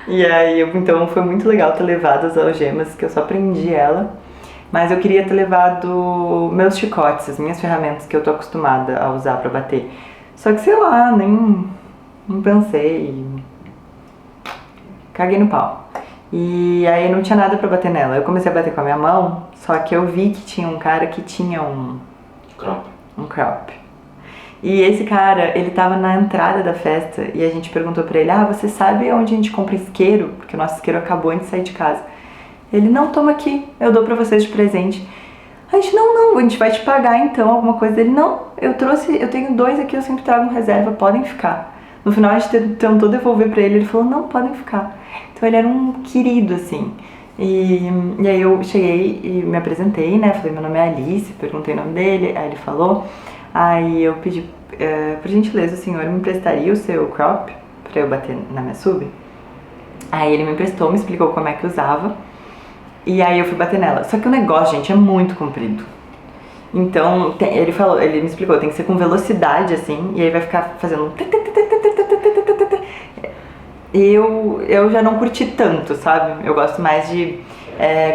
E aí, então foi muito legal ter levado as algemas, que eu só prendi ela. Mas eu queria ter levado meus chicotes, as minhas ferramentas que eu tô acostumada a usar pra bater. Só que sei lá, nem pensei. Caguei no pau. E aí não tinha nada pra bater nela. Eu comecei a bater com a minha mão, só que eu vi que tinha um cara que tinha um crop. E esse cara, ele tava na entrada da festa e a gente perguntou pra ele: você sabe onde a gente compra isqueiro? Porque o nosso isqueiro acabou antes de sair de casa. Ele: não, toma aqui, eu dou pra vocês de presente. A gente: não, a gente vai te pagar então alguma coisa. Ele: não, eu tenho 2 aqui, eu sempre trago reserva, podem ficar. No final a gente tentou devolver pra ele, ele falou: não, podem ficar. Então ele era um querido, assim. E aí eu cheguei e me apresentei, né, falei: meu nome é Alice, perguntei o nome dele, aí ele falou. Aí eu pedi, por gentileza, o senhor me emprestaria o seu crop pra eu bater na minha sub? Aí ele me emprestou, me explicou como é que usava. E aí eu fui bater nela. Só que o negócio, gente, é muito comprido. Então, ele me explicou, tem que ser com velocidade, assim, e aí vai ficar fazendo... Eu já não curti tanto, sabe? Eu gosto mais de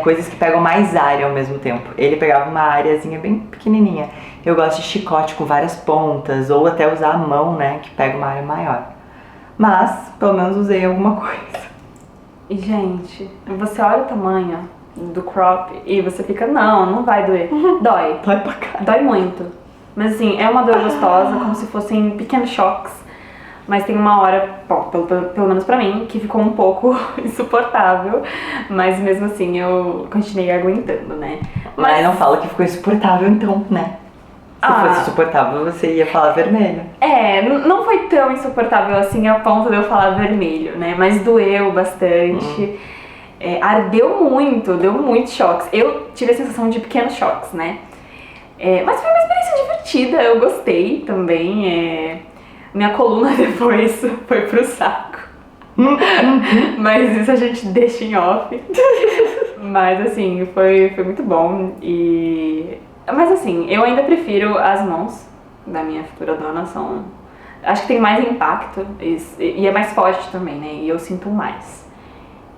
coisas que pegam mais área ao mesmo tempo. Ele pegava uma areazinha bem pequenininha. Eu gosto de chicote com várias pontas, ou até usar a mão, né, que pega uma área maior. Mas, pelo menos usei alguma coisa. E, gente, você olha o tamanho do crop e você fica: não vai doer. Dói. Dói pra cá. Dói muito. Mas assim, é uma dor gostosa, como se fossem pequenos choques. Mas tem uma hora, bom, pelo menos pra mim, que ficou um pouco insuportável. Mas mesmo assim eu continuei aguentando, né? Mas não fala que ficou insuportável então, né? Se fosse insuportável, você ia falar vermelho. Não foi tão insuportável assim a ponto de eu falar vermelho, né? Mas doeu bastante. Ardeu muito, deu muitos choques. Eu tive a sensação de pequenos choques, né? Mas foi uma experiência divertida, eu gostei também. Minha coluna depois foi pro saco. Mas isso a gente deixa em off. Mas assim, foi muito bom. Mas assim, eu ainda prefiro as mãos da minha futura dona. Acho que tem mais impacto e é mais forte também, né? E eu sinto mais.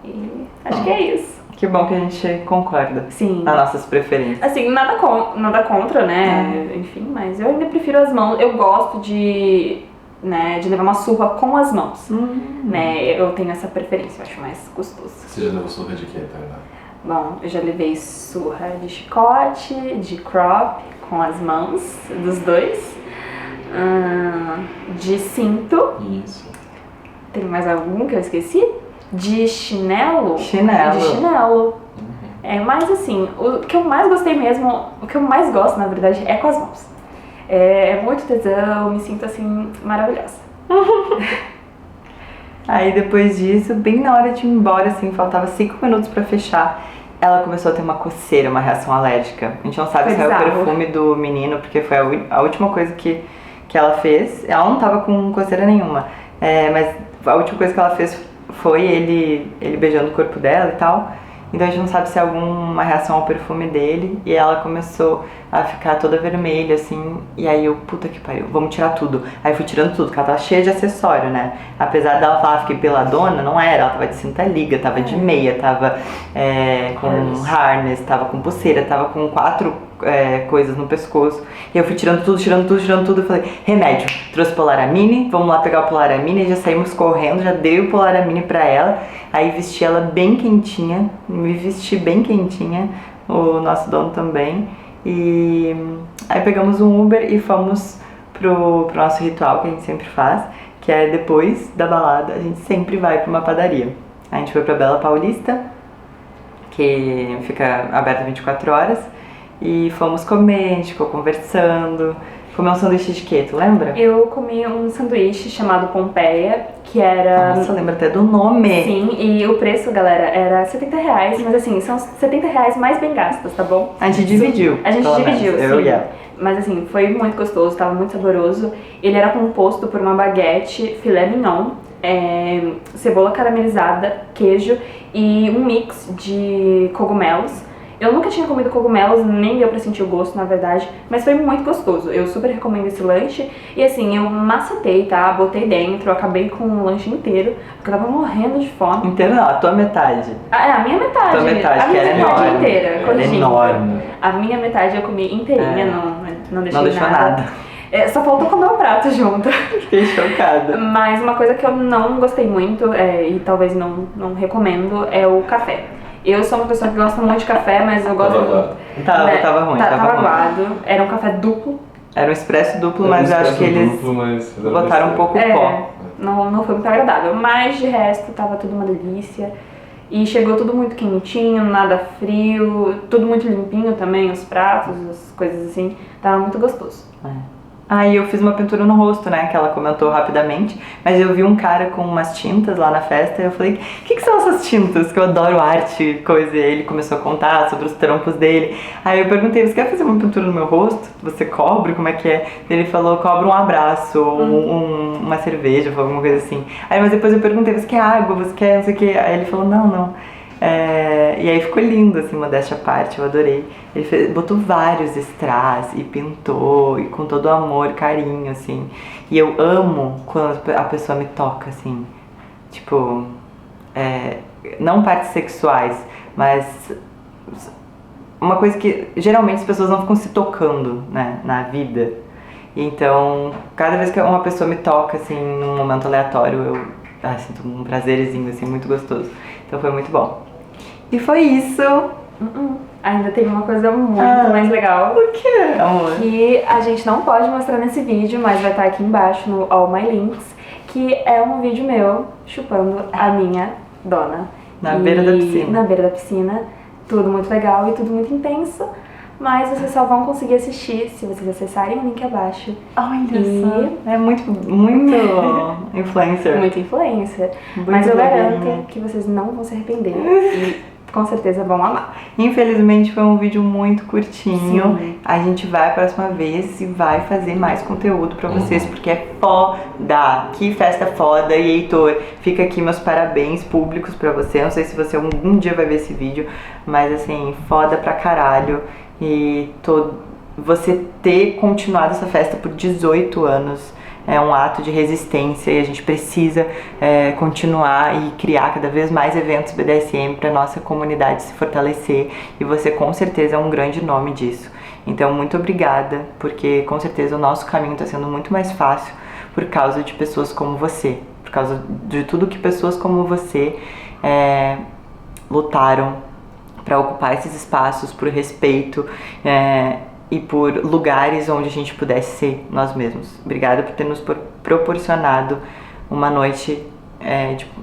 E acho que é isso. Que bom que a gente concorda. Sim. Nas nossas preferências. Assim, nada contra, né? Enfim, mas eu ainda prefiro as mãos. Eu gosto de levar uma surra com as mãos. Né? Eu tenho essa preferência, eu acho mais gostoso. Você já levou surra de quê, Tainá? Bom, eu já levei surra de chicote, de crop, com as mãos dos dois, de cinto. Isso. Tem mais algum que eu esqueci? De chinelo. De chinelo. Mas assim, o que eu mais gostei mesmo, o que eu mais gosto, na verdade, é com as mãos. É muito tesão, me sinto assim maravilhosa. Aí depois disso, bem na hora de ir embora, assim, faltava 5 minutos pra fechar, ela começou a ter uma coceira, uma reação alérgica. A gente não sabe Foi se é o bizarro. perfume do menino, porque foi a última coisa que ela fez. Ela não tava com coceira nenhuma, mas a última coisa que ela fez foi ele beijando o corpo dela e tal. Então a gente não sabe se é alguma reação ao perfume dele. E ela começou a ficar toda vermelha, assim. E aí eu, puta que pariu, vamos tirar tudo. Aí eu fui tirando tudo, porque ela tava cheia de acessório, né? Apesar dela falar, fiquei peladona, não era. Ela tava de cinta liga, tava de meia, tava com harness, tava com pulseira, tava com 4 coisas no pescoço. E eu fui tirando tudo. Eu falei, remédio, trouxe Polaramine, vamos lá pegar o Polaramine. E já saímos correndo, já dei o Polaramine pra ela. Aí vesti ela bem quentinha, me vesti bem quentinha, o nosso dono também. E aí pegamos um Uber e fomos pro nosso ritual que a gente sempre faz, que é depois da balada, a gente sempre vai pra uma padaria. A gente foi pra Bela Paulista, que fica aberta 24 horas, e fomos comer, a gente ficou conversando. Comeu um sanduíche de quê, tu lembra? Eu comi um sanduíche chamado Pompeia, que era... Nossa, eu lembro até do nome. Sim, e o preço, galera, era R$70, mas assim, são R$70 mais bem gastos, tá bom? A gente dividiu. A gente pelo dividiu, menos, sim. eu e ela. Mas assim, foi muito gostoso, tava muito saboroso. Ele era composto por uma baguete, filé mignon, cebola caramelizada, queijo e um mix de cogumelos. Eu nunca tinha comido cogumelos, nem deu pra sentir o gosto, na verdade, mas foi muito gostoso. Eu super recomendo esse lanche. E assim, eu macetei, tá? Botei dentro, acabei com o lanche inteiro, porque eu tava morrendo de fome. Inteiro não, a tua metade. A minha metade. Tua metade, a que minha era metade enorme. inteira, Era corrigindo. enorme. A minha metade eu comi inteirinha, não deixei Não deixou nada. Só faltou comer o prato junto. Fiquei chocada. Mas uma coisa que eu não gostei muito, e talvez não recomendo, é o café. Eu sou uma pessoa que gosta muito de café, mas eu gosto... Tava ruim, Tava ruim. aguado. Era um café duplo. Era um expresso duplo, mas eu acho que eles botaram um pouco pó. Não foi muito agradável, mas de resto tava tudo uma delícia. E chegou tudo muito quentinho, nada frio, tudo muito limpinho também, os pratos, as coisas assim. Tava muito gostoso. Aí eu fiz uma pintura no rosto, né, que ela comentou rapidamente, mas eu vi um cara com umas tintas lá na festa e eu falei, o que são essas tintas? Que eu adoro arte, coisa, e aí ele começou a contar sobre os trampos dele. Aí eu perguntei, você quer fazer uma pintura no meu rosto? Você cobre? Como é que é? Ele falou, cobra um abraço, uma cerveja, alguma coisa assim. Aí, mas depois eu perguntei, você quer água? Você quer não sei o que? Aí ele falou, não. E aí ficou lindo, assim, modéstia à parte, eu adorei. Ele botou vários strass e pintou, e com todo o amor, carinho, assim. E eu amo quando a pessoa me toca, assim, tipo, não partes sexuais, mas uma coisa que geralmente as pessoas não ficam se tocando, né, na vida. Então, cada vez que uma pessoa me toca, assim, num momento aleatório, eu sinto um prazerzinho, assim, muito gostoso. Então foi muito bom. E foi isso. Ainda tem uma coisa muito mais legal. O que, amor? Que a gente não pode mostrar nesse vídeo, mas vai estar aqui embaixo no All My Links. Que é um vídeo meu chupando a minha dona. Na beira da piscina. Na beira da piscina. Tudo muito legal e tudo muito intenso. Mas vocês só vão conseguir assistir se vocês acessarem o link abaixo. Olha só. É muito influencer. Muito influencer. Muito mas eu blogueirinha. garanto que vocês não vão se arrepender. E com certeza vão amar. Infelizmente foi um vídeo muito curtinho. Sim. A gente vai a próxima vez e vai fazer mais conteúdo pra vocês, porque é foda. Que festa foda. E Heitor, fica aqui meus parabéns públicos pra você. Não sei se você algum dia vai ver esse vídeo, mas assim, foda pra caralho. E você ter continuado essa festa por 18 anos é um ato de resistência e a gente precisa continuar e criar cada vez mais eventos BDSM para nossa comunidade se fortalecer, e você com certeza é um grande nome disso. Então muito obrigada, porque com certeza o nosso caminho está sendo muito mais fácil por causa de pessoas como você, por causa de tudo que pessoas como você lutaram para ocupar esses espaços, por respeito e por lugares onde a gente pudesse ser nós mesmos. Obrigada por ter nos proporcionado uma noite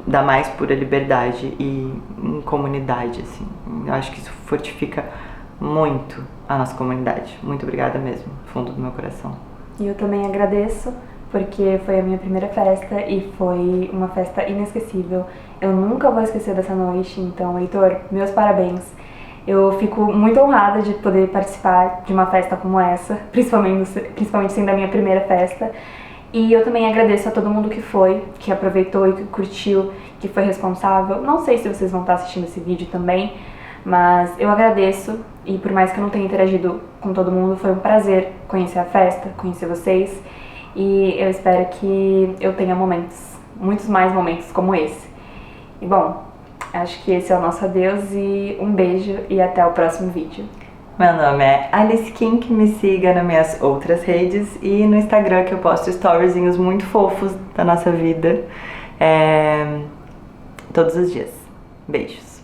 da mais pura liberdade e em comunidade, assim. Eu acho que isso fortifica muito a nossa comunidade. Muito obrigada mesmo, fundo do meu coração. E eu também agradeço porque foi a minha primeira festa e foi uma festa inesquecível. Eu nunca vou esquecer dessa noite, então, Heitor, meus parabéns. Eu fico muito honrada de poder participar de uma festa como essa, principalmente sendo a minha primeira festa. E eu também agradeço a todo mundo que foi, que aproveitou e que curtiu, que foi responsável. Não sei se vocês vão estar assistindo esse vídeo também, mas eu agradeço. E por mais que eu não tenha interagido com todo mundo, foi um prazer conhecer a festa, conhecer vocês. E eu espero que eu tenha muitos mais momentos como esse. E bom, acho que esse é o nosso adeus e um beijo e até o próximo vídeo. Meu nome é Alice Kink, me siga nas minhas outras redes e no Instagram que eu posto storyzinhos muito fofos da nossa vida todos os dias. Beijos.